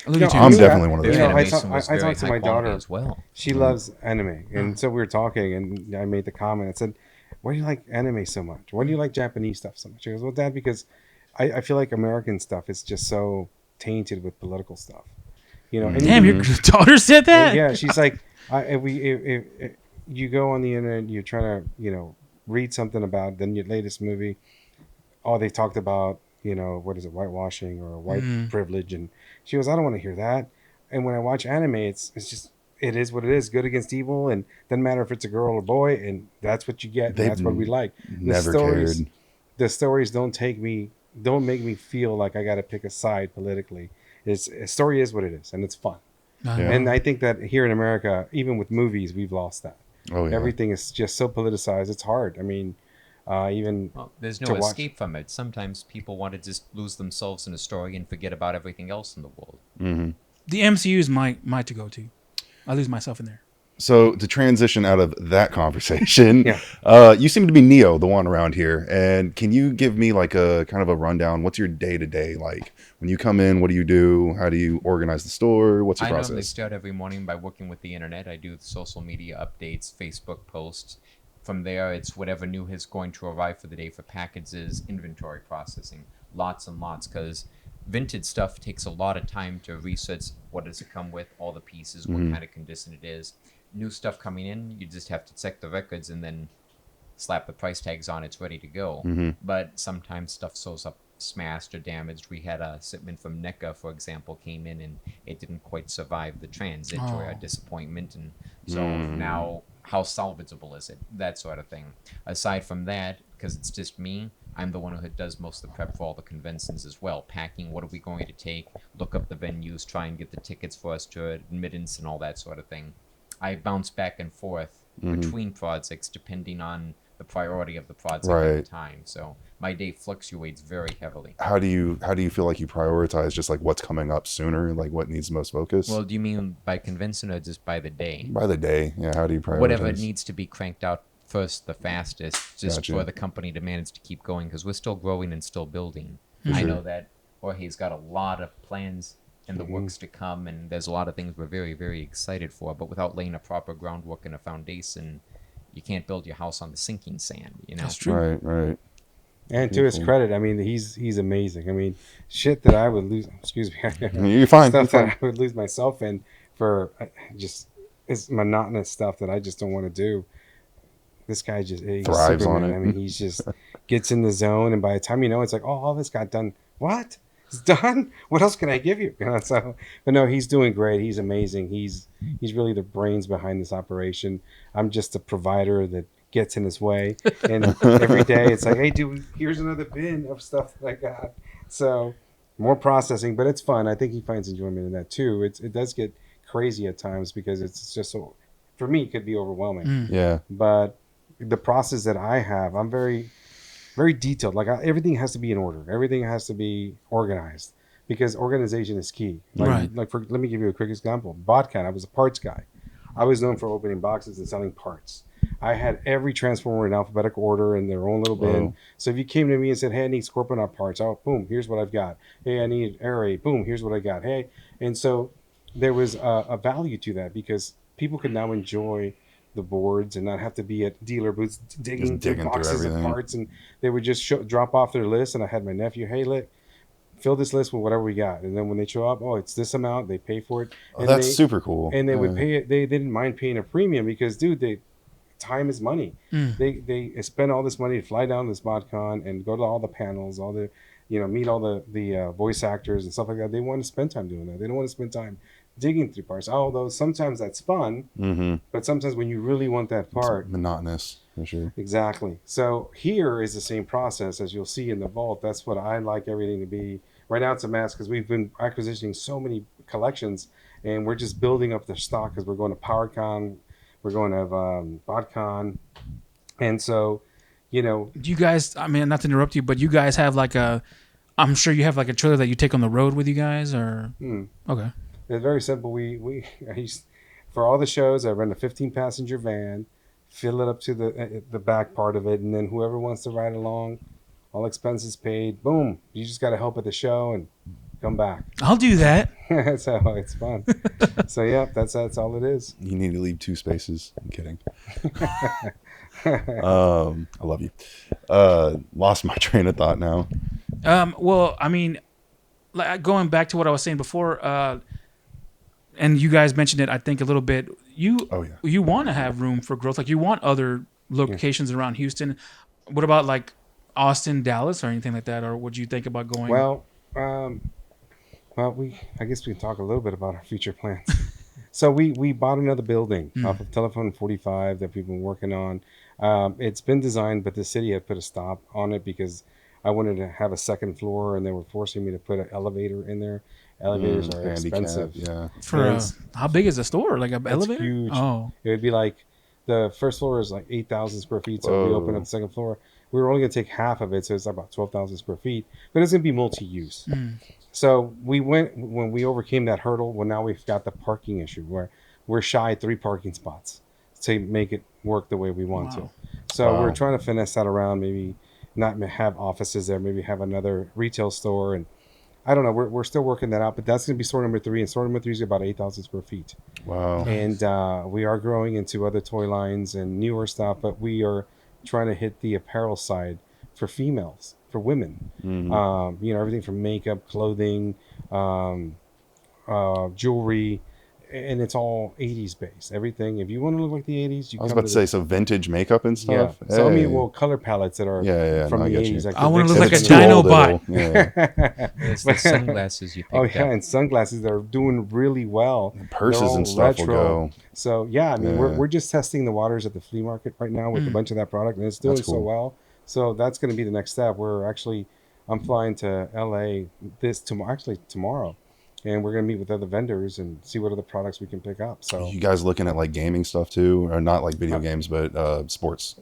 Looney Tunes. I'm definitely one of those Their guys. I animation was very talked to high my quality daughter. as well. She loves anime, and so we were talking, and I made the comment. I said, "Why do you like anime so much? Why do you like Japanese stuff so much?" She goes, "Well, Dad, because I feel like American stuff is just so tainted with political stuff. You know, and Damn, your daughter said that. yeah, she's like, if you go on the internet, you're trying to, read something about then your latest movie. Oh, they talked about, what is it, whitewashing or white privilege, and she goes, I don't want to hear that. And when I watch anime, it's just it is what it is, good against evil, and doesn't matter if it's a girl or boy, and that's what you get. And that's what we like. Never cared. The stories don't make me feel like I got to pick a side politically. A story is what it is, and it's fun. Yeah. And I think that here in America, even with movies, we've lost that. Oh yeah. Everything is just so politicized. It's hard. I mean, there's no escape from it. Sometimes people want to just lose themselves in a story and forget about everything else in the world. Mm-hmm. The MCU is my to go to. I lose myself in there. So to transition out of that conversation, Yeah. You seem to be Neo, the one around here. And can you give me like a kind of a rundown? What's your day to day like? When you come in, what do you do? How do you organize the store? What's your I normally process? start every morning by working with the internet. I do social media updates, Facebook posts. From there, it's whatever new is going to arrive for the day for packages, inventory processing, lots and lots, because vintage stuff takes a lot of time to research what does it come with, all the pieces, what kind of condition it is. New stuff coming in, you just have to check the records and then slap the price tags on, it's ready to go. But sometimes stuff shows up smashed or damaged. We had a shipment from NECA, for example, came in and it didn't quite survive the transit to our disappointment. And so now, how salvageable is it? That sort of thing. Aside from that, because it's just me, I'm the one who does most of the prep for all the conventions as well. Packing, what are we going to take, look up the venues, try and get the tickets for us to admittance and all that sort of thing. I bounce back and forth between projects depending on the priority of the project at the time. So my day fluctuates very heavily. How do you feel like you prioritize just like what's coming up sooner, like what needs the most focus? Well, do you mean by convention or just by the day? By the day, yeah. How do you prioritize? Whatever needs to be cranked out first, the fastest, just Gotcha. for the company to manage to keep going, because we're still growing and still building. For I sure. know that Jorge's got a lot of plans in the works to come, and there's a lot of things we're very, very excited for, but without laying a proper groundwork and a foundation, you can't build your house on the sinking sand, That's true. Right. And to his credit, I mean, he's amazing. I mean, shit that I would lose. Excuse me. You're fine. Stuff that I would lose myself in for just it's monotonous stuff that I just don't want to do. This guy just he's thrives Superman. on it. I mean, he's just gets in the zone, and by the time it's like, oh, all this got done. What? It's done? What else can I give you? So, but no, he's doing great. He's amazing. He's really the brains behind this operation. I'm just a provider that gets in his way, and every day it's like, hey, dude, here's another bin of stuff that I got. So more processing, but it's fun. I think he finds enjoyment in that too. It does get crazy at times because it's just so. For me, it could be overwhelming. Yeah. But the process that I have, I'm very, very detailed. Like everything has to be in order. Everything has to be organized because organization is key. Let me give you a quick example. Botcan, I was a parts guy. I was known for opening boxes and selling parts. I had every transformer in alphabetical order in their own little bin. Whoa. So if you came to me and said, hey, I need Scorponok parts, oh, boom, here's what I've got. Hey, I need air boom, here's what I got. Hey, and so there was a value to that because people could now enjoy the boards and not have to be at dealer booths digging through boxes of parts, and they would just drop off their list. And I had my nephew, hey, look, fill this list with whatever we got, and then when they show up, oh, it's this amount, they pay for it. Oh, that's super cool. And they would pay it. They didn't mind paying a premium because, dude, time is money. They spend all this money to fly down to this BotCon and go to all the panels, all the meet all the voice actors and stuff like that. They want to spend time doing that. They don't want to spend time digging through parts. Although sometimes that's fun, but sometimes when you really want that part, it's monotonous for sure. Exactly. So here is the same process as you'll see in the vault. That's what I like everything to be. Right now it's a mess because we've been acquisitioning so many collections, and we're just building up the stock because we're going to PowerCon, we're going to BotCon, and so Do you guys? I mean, not to interrupt you, but you guys have I'm sure you have like a trailer that you take on the road with you guys, or okay. It's very simple. For all the shows, I rent a 15-passenger van, fill it up to the back part of it, and then whoever wants to ride along, all expenses paid. Boom! You just got to help at the show and come back. I'll do that. That's how it's fun. So yeah, that's all it is. You need to leave 2 spaces. I'm kidding. I love you. Lost my train of thought now. Well, I mean, like, going back to what I was saying before, and you guys mentioned it, I think a little bit. Oh yeah. You want to have room for growth, like you want other locations around Houston. What about like Austin, Dallas, or anything like that, or would you think about going? Well, I guess we can talk a little bit about our future plans. So we bought another building off of Telephone 45 that we've been working on. It's been designed, but the city had put a stop on it because I wanted to have a second floor, and they were forcing me to put an elevator in there. Elevators are Handicap, expensive. yeah. For how big is the store? Like an It's elevator? huge. Oh, It would be like the first floor is like 8,000 square feet. So we open up Whoa. the second floor. We were only going to take half of it, so it's about 12,000 square feet. But it's going to be multi-use. So we went when we overcame that hurdle. Well, now we've got the parking issue where we're shy 3 parking spots to make it work the way we want to. So we're Wow. trying to finesse that around. Maybe not have offices there. Maybe have another retail store, and I don't know. We're still working that out. But that's going to be store number 3, and store number 3 is about 8,000 square feet. Wow. And we are growing into other toy lines and newer stuff, but we are trying to hit the apparel side for females, for women. Everything from makeup, clothing, jewelry, and it's all 80s based. Everything. If you want to look like the 80s, you I was come about to say, so vintage makeup and yeah. stuff. So I Hey. mean, well, color palettes that are Yeah, from no, I the get you. 80s. Like I wanna the look like If a it's Vixen too dino old, bot. yeah. It's the sunglasses you picked Oh yeah, up. and sunglasses that are doing really well. Purses They're all and stuff will go. So yeah, I mean, Yeah. we're just testing the waters at the flea market right now with a bunch of that product, and it's doing That's so cool. well. So that's going to be the next step. I'm flying to LA tomorrow, and we're going to meet with other vendors and see what other products we can pick up. So You guys looking at like gaming stuff too, or not like video games, but sports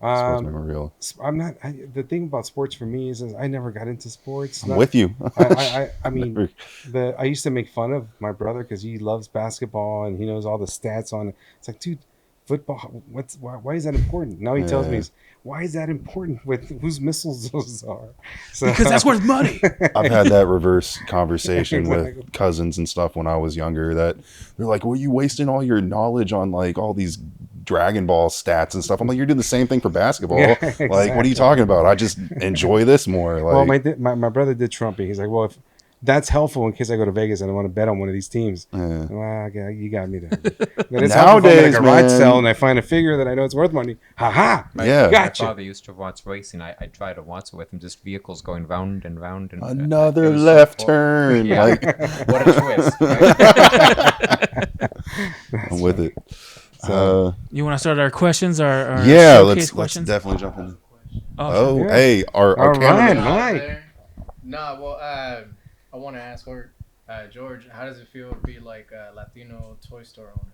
memorial. I'm not. The thing about sports for me is I never got into sports. I'm with you. I mean, I used to make fun of my brother because he loves basketball and he knows all the stats on it. It's like, dude, football. Why is that important? Now he tells me, why is that important with whose missiles those are? So, because that's worth money. I've had that reverse conversation Exactly. with cousins and stuff when I was younger. That they're like, "Well, you wasting all your knowledge on like all these Dragon Ball stats and stuff." I'm like, "You're doing the same thing for basketball. Yeah, Like, what are exactly. you talking about? I just enjoy this more." Well, Like, my brother did trumping. He's like, well, if that's helpful in case I go to Vegas and I want to bet on one of these teams. Well, okay, you got me there. But it's helpful if I'm at a Nowadays, garage man. sale and I find a figure that I know it's worth money. Ha ha! Yeah. Gotcha. My father used to watch racing. I tried to watch it with him, just vehicles going round and round. And another it was so left cool. turn. Yeah. Like, What a twist! I'm with it. You want to start our questions? Our Yeah, showcase let's questions? definitely jump in. Oh, Oh, Yeah. hey, our All cameraman. right. Nah, well, I want to ask George, how does it feel to be like a Latino toy store owner?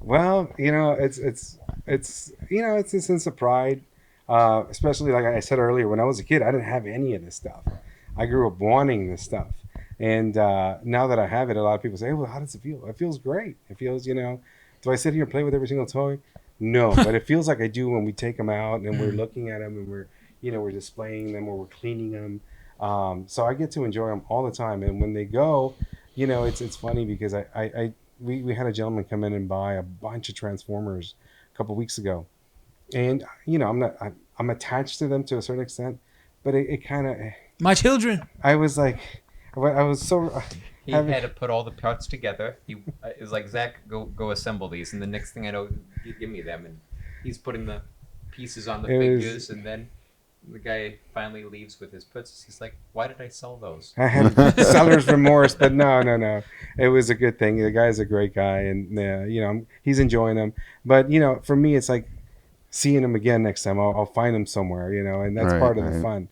Well, it's a sense of pride, especially like I said earlier. When I was a kid, I didn't have any of this stuff. I grew up wanting this stuff, and now that I have it, a lot of people say, "Well, how does it feel?" It feels great. It feels, do I sit here and play with every single toy? No, but it feels like I do when we take them out and we're looking at them and we're displaying them or we're cleaning them. So I get to enjoy them all the time. And when they go, it's funny because we had a gentleman come in and buy a bunch of Transformers a couple weeks ago, and I'm attached to them to a certain extent, but it kind of my children. I was like, I was so. He had to put all the parts together. He it was like, Zach, go assemble these, and the next thing I know, you give me them, and he's putting the pieces on the figures, and then the guy finally leaves with his puts. He's like, "Why did I sell those?" I had seller's remorse, but no. It was a good thing. The guy's a great guy, and he's enjoying them. But for me, it's like seeing him again next time. I'll find him somewhere, and that's Right, part of the right. fun.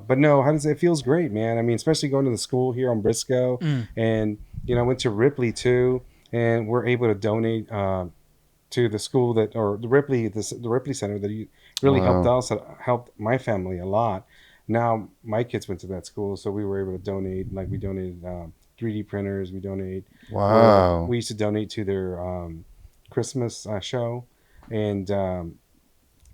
But no, it feels great, man. I mean, especially going to the school here on Briscoe, and I went to Ripley too, and we're able to donate to the school the Ripley Center that really Wow. helped my family a lot. Now my kids went to that school, so we were able to donate. Like we donated 3D printers. We donate. Wow. We used to donate to their Christmas show, and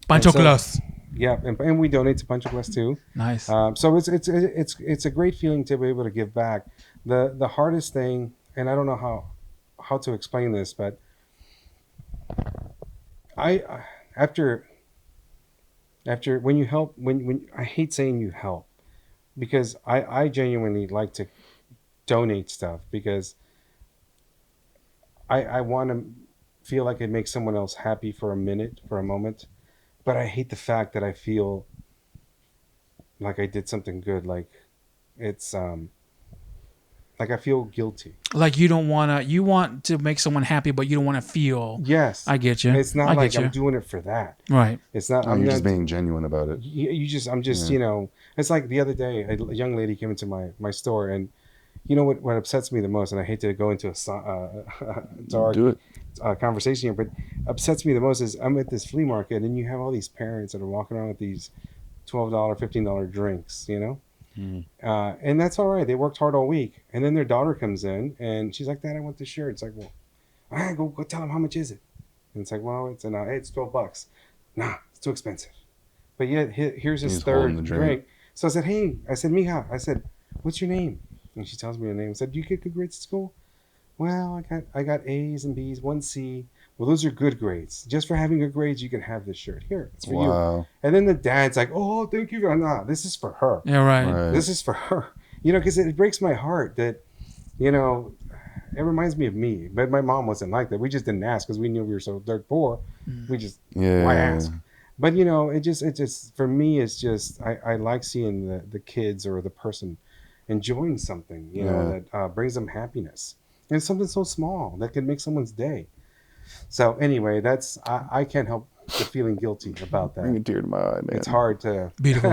Pancho so- Claus. yeah, and we donate to Punch Quest too. Nice. So it's a great feeling to be able to give back. The hardest thing, and I don't know how to explain this, but after when you help when I hate saying you help, because I genuinely like to donate stuff because I want to feel like it makes someone else happy for a minute, for a moment. But I hate the fact that I feel like I did something good. Like it's like I feel guilty. Like you want to make someone happy, but you don't want to feel. Yes, I get you. it's not I like get you. I'm doing it for that. Right. It's not. Oh, I'm you're not just being genuine about it. I'm just it's like the other day a young lady came into my store, and you know what upsets me the most, and I hate to go into a dark Do it. conversation here, but upsets me the most is I'm at this flea market and you have all these parents that are walking around with these $12 $15 drinks, and that's all right, they worked hard all week, and then their daughter comes in and she's like, Dad, I want this shirt. It's like, well, all right, go tell them how much is it. And it's like, well, it's $12. Nah, it's too expensive. But yet here's his He's holding third the drink. So I said, hey, Mija, I said, what's your name? And she tells me her name. I said, do you get good grades at school? Well, I got A's and B's, 1C. Well, those are good grades. Just for having good grades, you can have this shirt. Here, it's for you. Wow. And then the dad's like, oh, thank you. Nah, this is for her. Yeah. Right. Right. This is for her. Because it breaks my heart that, it reminds me of me. But my mom wasn't like that. We just didn't ask because we knew we were so dirt poor. We just, why ask? But, it just, for me, it's just, I like seeing the kids or the person enjoying something, that brings them happiness. And it's something so small that can make someone's day. So anyway, I can't help the feeling guilty about Bring a that. tear to my eye, man. It's hard to. Beautiful.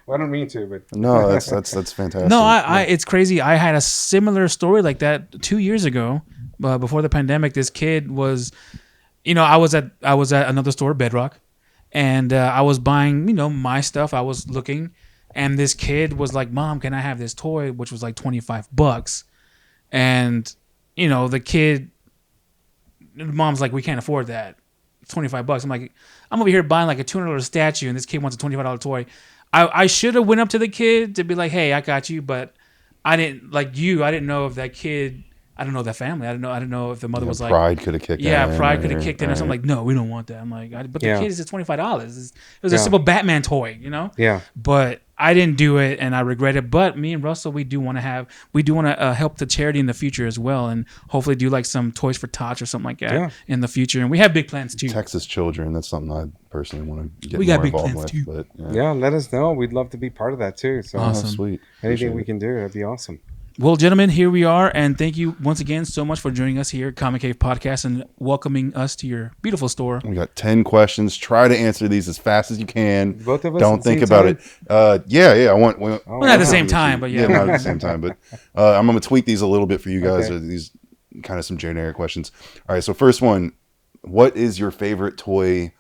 Well, I don't mean to, but No, that's fantastic. No, it's crazy. I had a similar story like that 2 years ago, before the pandemic. This kid was, I was at another store, Bedrock, and I was buying, my stuff. I was looking, and this kid was like, "Mom, can I have this toy?" Which was like $25, and the kid, mom's like, "We can't afford that. It's $25." I'm like, I'm over here buying like a $200 statue, and this kid wants a $25 toy. I should have went up to the kid to be like, "Hey, I got you," but I didn't, like you. I didn't know if that kid. I don't know that family. I didn't know if the mother was like, pride could have kicked in. Yeah, pride could have kicked in or something. Like, no, we don't want that. I'm like, but the kid is just $25. It was a simple Batman toy, Yeah. But I didn't do it, and I regret it. But me and Russell, we do want to help the charity in the future as well, and hopefully do like some Toys for Tots or something like that in the future. And we have big plans too. Texas children. That's something I personally want to get We more got big involved plans with. too. But Yeah, let us know. We'd love to be part of that too. So Awesome. Sweet. anything Appreciate we it. can do, that'd be awesome. Well, gentlemen, here we are, and thank you once again so much for joining us here at Comic Cave Podcast and welcoming us to your beautiful store. We got 10 questions. Try to answer these as fast as you can. Both of us. Don't at the think same about time? it. Yeah. Well, not at the same time, but yeah. Not at the same time. But I'm going to tweak these a little bit for you guys. Okay. Or these kind of some generic questions. All right. So first one, what is your favorite toy?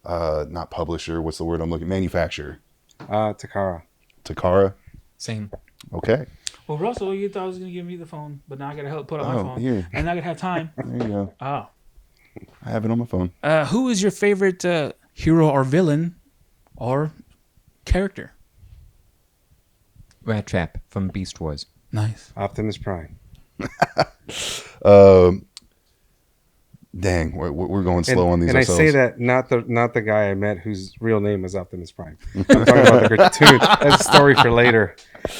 Not publisher. What's the word I'm looking? Manufacturer. Takara. Takara. Same. Okay. Well, Russell, you thought I was going to give me the phone, but now I got to help put on my phone. Here. And I got to have time. There you go. Oh. I have it on my phone. Who is your favorite hero or villain or character? Rat Trap from Beast Wars. Nice. Optimus Prime. Dang, we're going slow on these And ourselves. I say that not the guy I met whose real name was Optimus Prime. I'm talking about the cartoon. That's a story for later.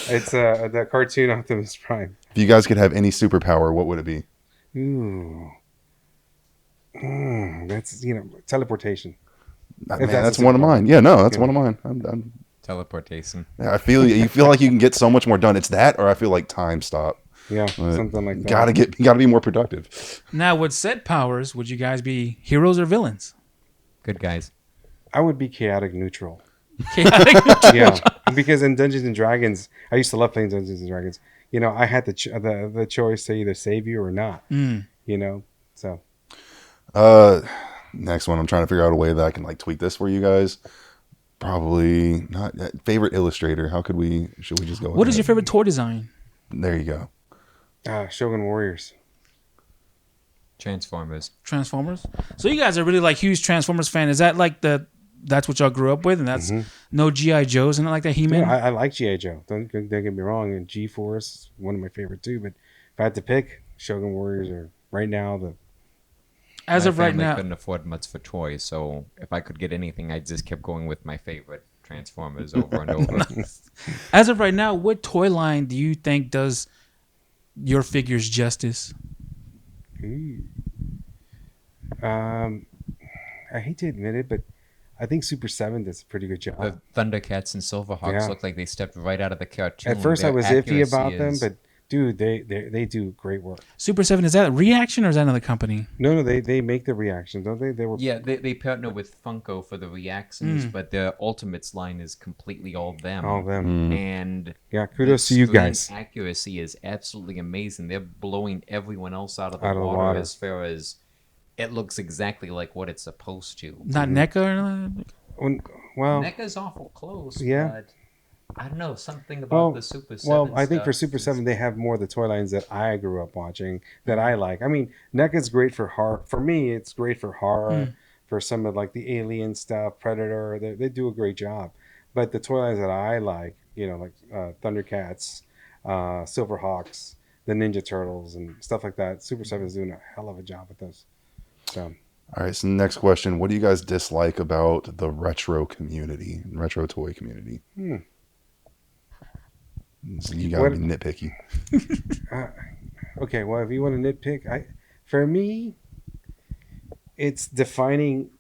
It's the cartoon Optimus Prime. If you guys could have any superpower, what would it be? Ooh. That's teleportation. Man, If that's a one of superpower. mine. Yeah, no, that's Yeah. one of mine. I'm Teleportation. I feel you feel like you can get so much more done. It's that, or I feel like time stop. Yeah, But something like that. you gotta be more productive. Now, with said powers, would you guys be heroes or villains? Good guys. I would be chaotic neutral. Chaotic. Yeah, because in Dungeons and Dragons, I used to love playing Dungeons and Dragons. I had the choice to either save you or not. So Next one, I'm trying to figure out a way that I can like tweak this for you guys. Probably not favorite illustrator. Should we just go with What is that? your favorite toy design? There you go. Shogun Warriors. Transformers. Transformers. So you guys are really like huge Transformers fan. Is that like that's what y'all grew up with, and that's no G.I. Joes and like that He-Man? Yeah, I like G.I. Joe. Don't get me wrong. And G-Force, one of my favorite too. But if I had to pick, Shogun Warriors are right now As My of right family now, couldn't afford much for toys, so if I could get anything, I just kept going with my favorite Transformers over and over. As of right now, what toy line do you think does your figures justice? Ooh. I hate to admit it, but I think Super 7 does a pretty good job. The Thundercats and Silverhawks Yeah. look like they stepped right out of the cartoon. At first, I Their was iffy accuracy about them, is- but dude, they do great work. Super 7, is that a reaction or is that another company? No, they make the reactions, don't they? They were yeah, they partner with Funko for the reactions, but their Ultimates line is completely all them. all of them. And Yeah, kudos to you screen guys. accuracy is absolutely amazing. They're blowing everyone else out of the, Out of the water, water. as far as it looks exactly like what it's supposed to. Not NECA or anything? Well, NECA's awful close. Yeah. But I don't know, something about the Super 7. well, I think for stuff Super is- 7, they have more of the toy lines that I grew up watching that I like. I mean, NECA's great for horror. For me, it's great for horror, for some of like the Alien stuff, Predator. They do a great job. But the toy lines that I like, like Thundercats, Silverhawks, the Ninja Turtles, and stuff like that, Super 7 is doing a hell of a job with those. So, All right, so the next question. What do you guys dislike about the retro community, retro toy community? So you gotta What- be nitpicky. okay, well, if you want to nitpick, for me, it's defining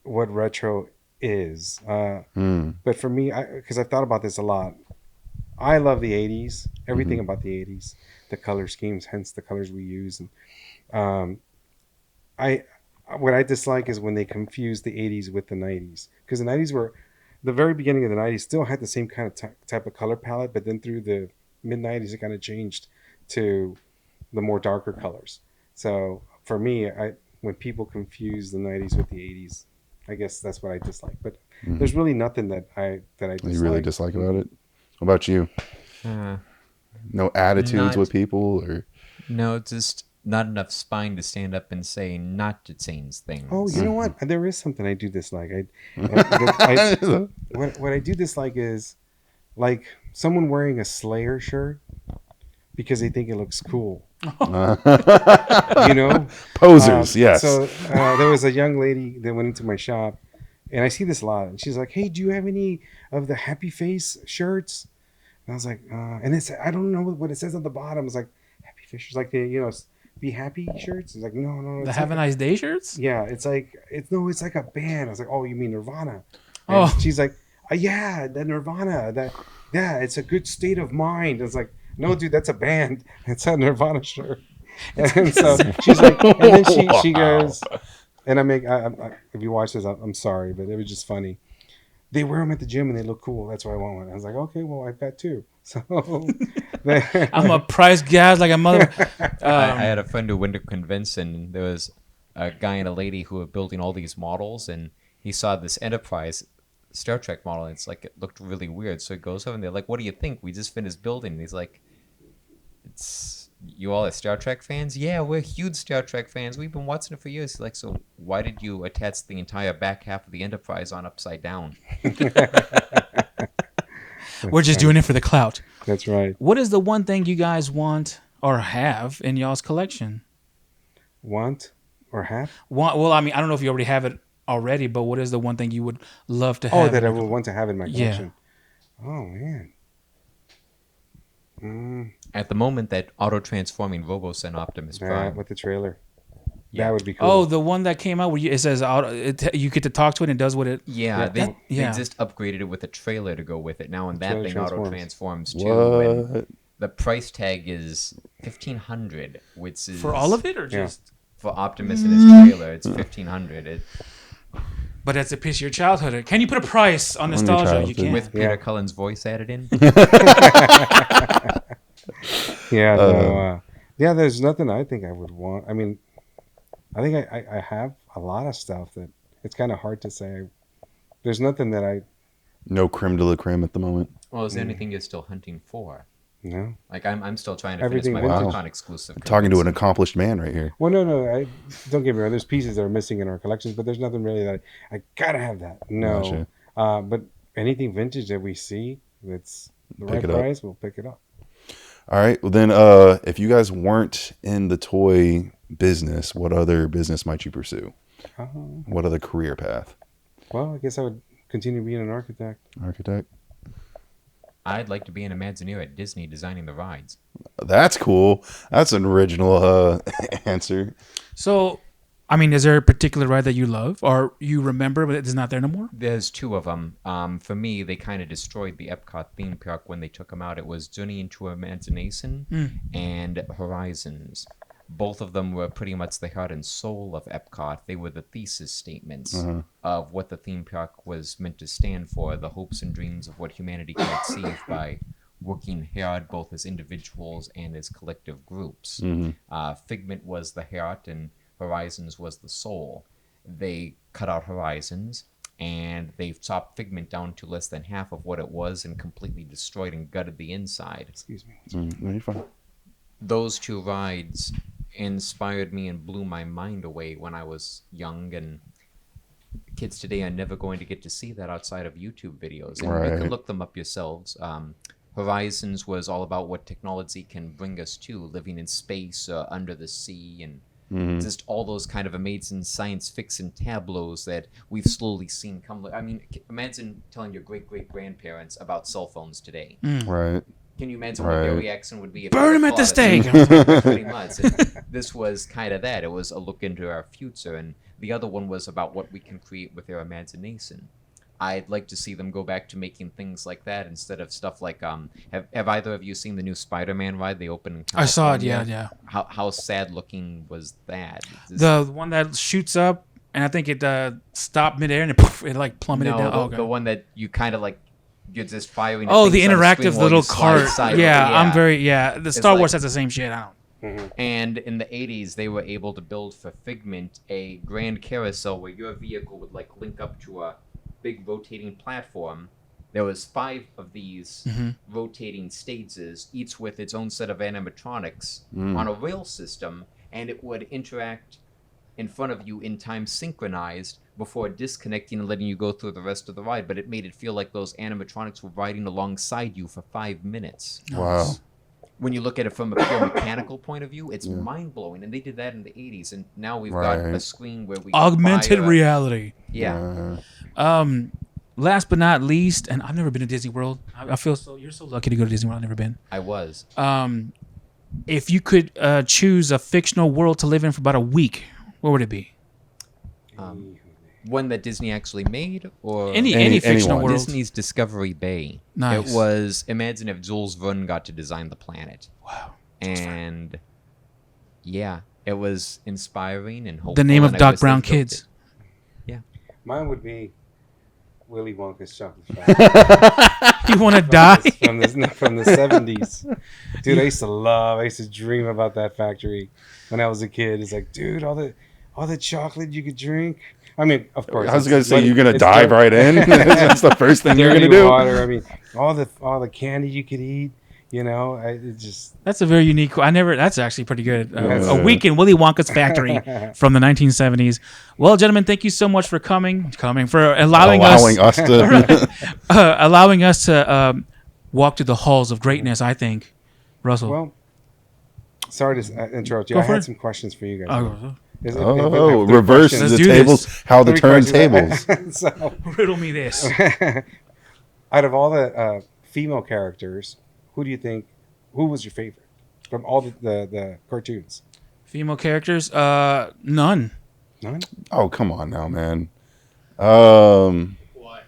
what retro is. But for me, because I've thought about this a lot, I love the 80s, everything about the 80s, the color schemes, hence the colors we use. And what I dislike is when they confuse the 80s with the 90s, because the 90s were, the very beginning of the 90s still had the same kind of type of color palette, but then through the mid 90s, it kind of changed to the more darker colors. So for me, when people confuse the 90s with the 80s, I guess that's what I dislike. But there's really nothing that I dislike. You really dislike about it? What about you? No attitudes Not- with people, or No, just not enough spine to stand up and say not to change things. Oh, you know what? There is something I do dislike. What I do dislike is like someone wearing a Slayer shirt because they think it looks cool. posers? Yes. So there was a young lady that went into my shop, and I see this a lot. And she's like, "Hey, do you have any of the Happy Face shirts?" And I was like, and it's I don't know what it says on the bottom. It's like Happy Face shirts, like the Be Happy shirts. It's like no. The It's Have a like Nice Day shirts? yeah, it's like it's like a band. I was like, oh, you mean Nirvana? And Oh. she's like, yeah, the Nirvana. It's a good state of mind. It's like, no, dude, that's a band. It's a Nirvana shirt. And so she's like, and then she goes, and if you watch this, I'm sorry, but it was just funny. They wear them at the gym and they look cool. That's why I want one. I was like, okay, well, I've got two. So I'm a price gouge like a mother. I had a friend who went to convention, and there was a guy and a lady who were building all these models, and he saw this Enterprise Star Trek model, and it looked really weird. So he goes over and they're like, "What do you think? We just finished building." And he's like, "You all are Star Trek fans? Yeah, we're huge Star Trek fans. We've been watching it for years." He's like, "So why did you attach the entire back half of the Enterprise on upside down?" We're just doing it for the clout. that's right. What is the one thing you guys want or have in y'all's collection? Want or have? Well, I mean, I don't know if you already have it already, but what is the one thing you would love to Oh, have? that in I your would want to have in my Yeah. collection. Oh man. At the moment, that auto-transforming Robocent Optimus Prime. With the trailer. Yeah. That would be cool. Oh, the one that came out where it says you get to talk to it and it does what it. Yeah, they yeah. just upgraded it with a trailer to go with it. Now, and that trailer thing transforms. auto transforms too. And What? the price tag is $1,500, which is For all of it, or Yeah. just? for Optimus and his trailer. It's $1,500 But that's a piece of your childhood. Can you put a price on your nostalgia? You childhood. can't. with Peter Cullen's voice added in. Yeah, no, yeah. There's nothing I think I would want. I mean, I think I have a lot of stuff that it's kind of hard to say. There's nothing that I No creme de la creme at the moment. Well, is there anything you're still hunting for? no. Like I'm still trying to Everything finish my vintage. Recon exclusive. Talking to an accomplished man right here. Well, no. Don't get me wrong. There's pieces that are missing in our collections, but there's nothing really that I gotta have that. No. Gotcha. But anything vintage that we see that's the Pick right it up. price, we'll pick it up. All right. Well, then, if you guys weren't in the toy business, what other business might you pursue? What other career path? Well, I guess I would continue being an architect. Architect. I'd like to be an Imagineer at Disney designing the rides. That's cool. That's an original answer. So, I mean, is there a particular ride that you love or you remember but it's not there no more? There's two of them. For me, they kind of destroyed the Epcot theme park when they took them out. It was Journey into Imagination and Horizons. Both of them were pretty much the heart and soul of Epcot. They were the thesis statements of what the theme park was meant to stand for, the hopes and dreams of what humanity could achieve by working hard both as individuals and as collective groups. Figment was the heart and Horizons was the soul. They cut out Horizons and they've chopped Figment down to less than half of what it was and completely destroyed and gutted the inside. Excuse me. No, you're fine. Those two rides inspired me and blew my mind away when I was young, and kids today are never going to get to see that outside of YouTube videos. And you can look them up yourselves. Horizons was all about what technology can bring us to, living in space, under the sea, and just all those kind of amazing science fiction tableaus that we've slowly seen come. I mean, imagine telling your great-great-grandparents about cell phones today. Right. Can you imagine what their reaction would be? If Burn him at the stake! Pretty much. And this was kind of that. It was a look into our future. And the other one was about what we can create with our imagination. I'd like to see them go back to making things like that instead of stuff like, have either of you seen the new Spider-Man ride they opened in California? I saw it, yeah. How sad looking was that? The one that shoots up, and I think it stopped midair and it like plummeted down. No, the one that you kind of like, you're just firing. Oh, the interactive little cart. The Star Wars has the same shit. I don't. And in the 80s, they were able to build for Figment a grand carousel where your vehicle would like link up to a big rotating platform. There was 5 of these rotating stages, each with its own set of animatronics on a rail system, and it would interact in front of you in time synchronized before disconnecting and letting you go through the rest of the ride. But it made it feel like those animatronics were riding alongside you for 5 minutes. Wow. When you look at it from a pure mechanical point of view, it's mind-blowing. And they did that in the 80s, and now we've got a screen where we augmented reality. Yeah. Last but not least, and I've never been to Disney World. I feel you're so lucky to go to Disney World. I've never been. I was. If you could choose a fictional world to live in for about a week, what would it be? One that Disney actually made, or any fictional world? Disney's Discovery Bay. Nice. It was. Imagine if Jules Verne got to design the planet. Wow. And yeah, it was inspiring and hopeful. The name of and Doc Brown Kids. Yeah. Mine would be Willy Wonka's Chocolate Factory. You want to die? From the 70s. Dude, I used to dream about that factory when I was a kid. It's like, dude, all the chocolate you could drink. I mean, of course. I was going to say, you're going to dive right in. That's the first thing you're going to do. Water. I mean, all the candy you could eat. You know, it just. That's a very unique. That's actually pretty good. A week in Willy Wonka's factory from the 1970s. Well, gentlemen, thank you so much for coming for allowing us to walk through the halls of greatness. I think, Russell. Well, sorry to interrupt you. Go I for had it. some questions for you guys. Reverse the tables. How the turntables. So, riddle me this. Out of all the female characters, who was your favorite from all the cartoons? Female characters? None. None? Oh, come on now, man. What?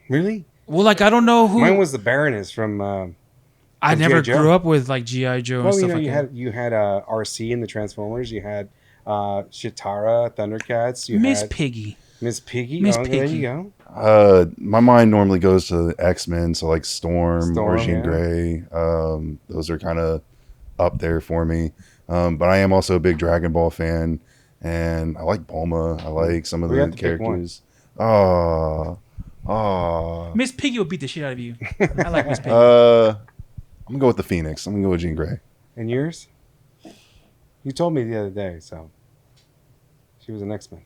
Really? Well, like I don't know who. Mine was the Baroness from. I never G.I. Joe. grew up with like G.I. Joe and stuff like that. You had RC in the Transformers. You had Chitara, Thundercats. You Miss had Piggy. Miss Piggy. Miss There Piggy. you go. My mind normally goes to X-Men, so like Storm or Jean yeah. Grey. Those are kind of up there for me. But I am also a big Dragon Ball fan, and I like Bulma. I like some of We the have to pick one. characters. Miss Piggy will beat the shit out of you. I like Miss Piggy. I'm gonna go with the Phoenix. I'm gonna go with Jean Grey. And yours? You told me the other day, so she was an X-Men.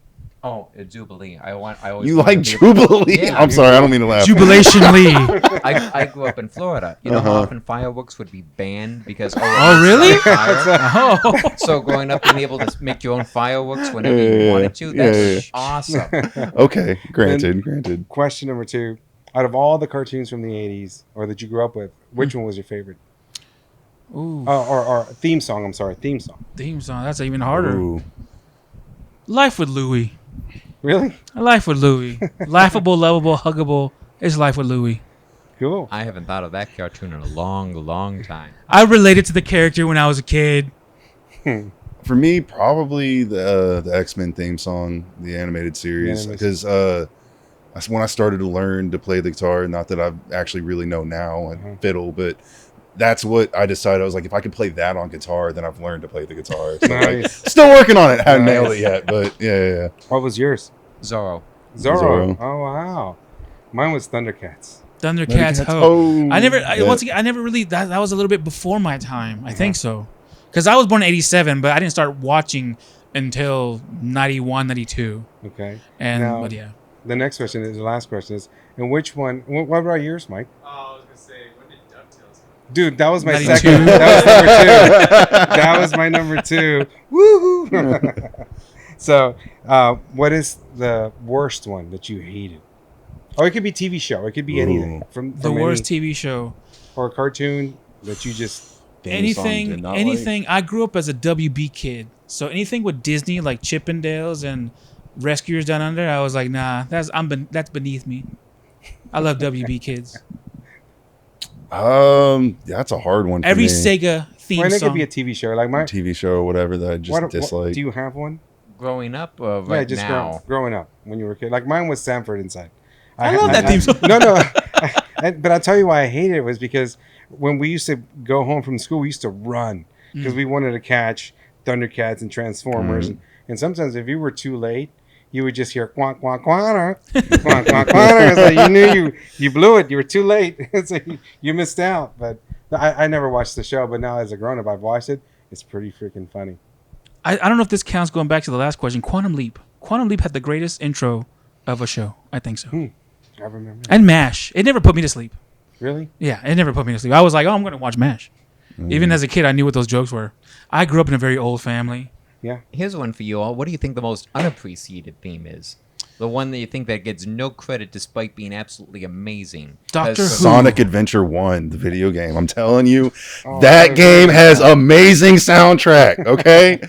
Oh, Jubilee. I always You wanted like to be- Jubilee? Yeah. I'm sorry, I don't mean to laugh. Jubilation Lee. I grew up in Florida. You know how often fireworks would be banned because Oh, really? fire? Oh. So growing up, being able to make your own fireworks whenever Yeah, you yeah, wanted to, yeah, that's yeah. awesome. Okay, granted. Question number 2: out of all the cartoons from the 80s or that you grew up with, which one was your favorite? Ooh, Or theme song? I'm sorry, theme song. theme song. That's even harder. Ooh. Life with Louie. Really Life with Louie. Laughable, lovable, huggable. It's Life with Louie. cool. I haven't thought of that cartoon in a long, long time. I related to the character when I was a kid. For me, probably the X-Men theme song, the animated series, The because that's when I started to learn to play the guitar. Not that I actually really know now and fiddle, but that's what I decided. I was like, if I could play that on guitar, then I've learned to play the guitar. So, like, Nice. still working on it. Haven't Nice. nailed it yet, but yeah. What was yours? Zorro. Zorro. Zorro. Oh wow. Mine was Thundercats. Thundercats. Thundercats. Ho. I never. Yeah. Once again, I never really. That was a little bit before my time. I think so. Because I was born in '87, but I didn't start watching until '91, '92. Okay. And Now- but yeah. The next question is the last question is, and which one? What about yours, Mike? Oh, I was gonna say, when did DuckTales come? Dude, that was my 92. second. That was number 2. That was my number 2. Woohoo! So, what is the worst one that you hated? Or it could be TV show. It could be anything from The worst any, TV show. or a cartoon that you just. Theme song did not like. Anything. I grew up as a WB kid, so anything with Disney like Chippendales and Rescuers Down Under, I was like, nah, that's beneath me. I love WB kids. That's a hard one. For Every me. Sega theme Well, it song. could be a TV show. Like my. TV show or whatever that I just What, dislike. do you have one? Growing up or right Yeah, just now? growing up when you were a kid. Like mine was Sanford Inside. I love that theme song. No. But I'll tell you why I hated it was because when we used to go home from school, we used to run because we wanted to catch Thundercats and Transformers. And sometimes if you were too late, you would just hear quack quack quack quack quack quack. So you knew you blew it. You were too late. So you missed out. But I never watched the show. But now as a grown up, I've watched it. It's pretty freaking funny. I don't know if this counts. Going back to the last question, Quantum Leap. Quantum Leap had the greatest intro of a show. I think so. I remember. And MASH. It never put me to sleep. Really? Yeah, it never put me to sleep. I was like, oh, I'm going to watch MASH. Even as a kid, I knew what those jokes were. I grew up in a very old family. Yeah. Here's one for you all. What do you think the most unappreciated theme is? The one that you think that gets no credit despite being absolutely amazing. Doctor Who. Sonic Adventure 1, the video game. I'm telling you, Oh, that game has amazing soundtrack, okay?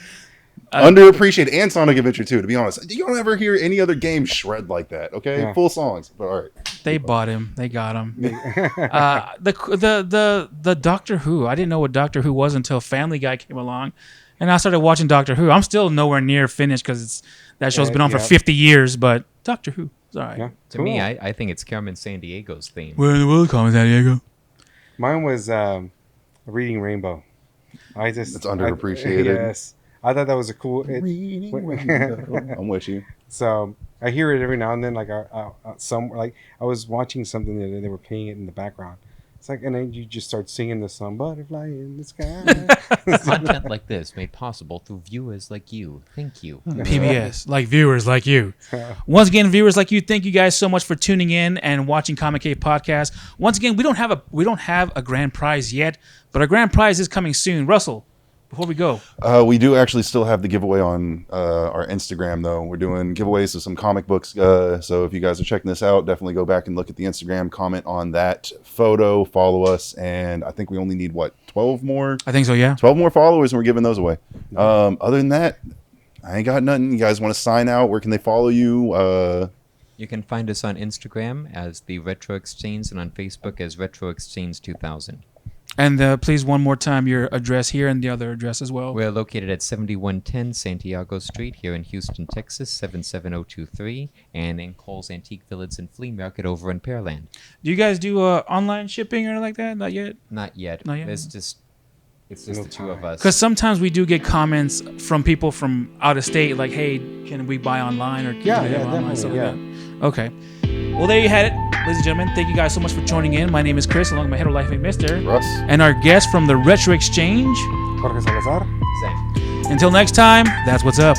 Underappreciated. And Sonic Adventure 2, to be honest. You don't ever hear any other game shred like that, okay? Yeah. Full songs. But all right. They bought him. They got him. The Doctor Who. I didn't know what Doctor Who was until Family Guy came along, and I started watching Doctor Who. I'm still nowhere near finished because that show's been on for 50 years. But Doctor Who, it's all right. Yeah. To me, I think it's Carmen Sandiego's theme. Where in the world, Carmen Sandiego? Mine was Reading Rainbow. It's underappreciated. Yes. I thought that was a cool. I'm with you. So I hear it every now and then. Like I was watching something the other day, they were playing it in the background. It's like, and then you just start singing the song, "Butterfly in the Sky." Content like this made possible through viewers like you. Thank you. PBS, like viewers like you. Once again, viewers like you, thank you guys so much for tuning in and watching Comic Cave Podcast. Once again, we don't have a grand prize yet, but our grand prize is coming soon. Russell, before we go, We do actually still have the giveaway on our Instagram, though. We're doing giveaways of some comic books. So if you guys are checking this out, definitely go back and look at the Instagram, comment on that photo, follow us. And I think we only need, 12 more? I think so, yeah. 12 more followers, and we're giving those away. Other than that, I ain't got nothing. You guys want to sign out? Where can they follow you? You can find us on Instagram as the Retro Exchange and on Facebook as Retro Exchange 2000. And please, one more time, your address here and the other address as well. We're located at 7110 Santiago Street here in Houston, Texas, 77023, and in Cole's Antique Village and Flea Market over in Pearland. Do you guys do online shipping or anything like that? Not yet? Not yet. Not yet? It's just the two of us. Because sometimes we do get comments from people from out of state, like, hey, can we buy online? Or can Yeah, we yeah, have online? definitely, Stuff yeah. like that. Okay. Well, there you had it, ladies and gentlemen. Thank you guys so much for tuning in. My name is Chris, along with my head of life mate, Mr. Russ? And our guest from the Retro Exchange. Jorge Salazar. Same. Until next time, that's what's up.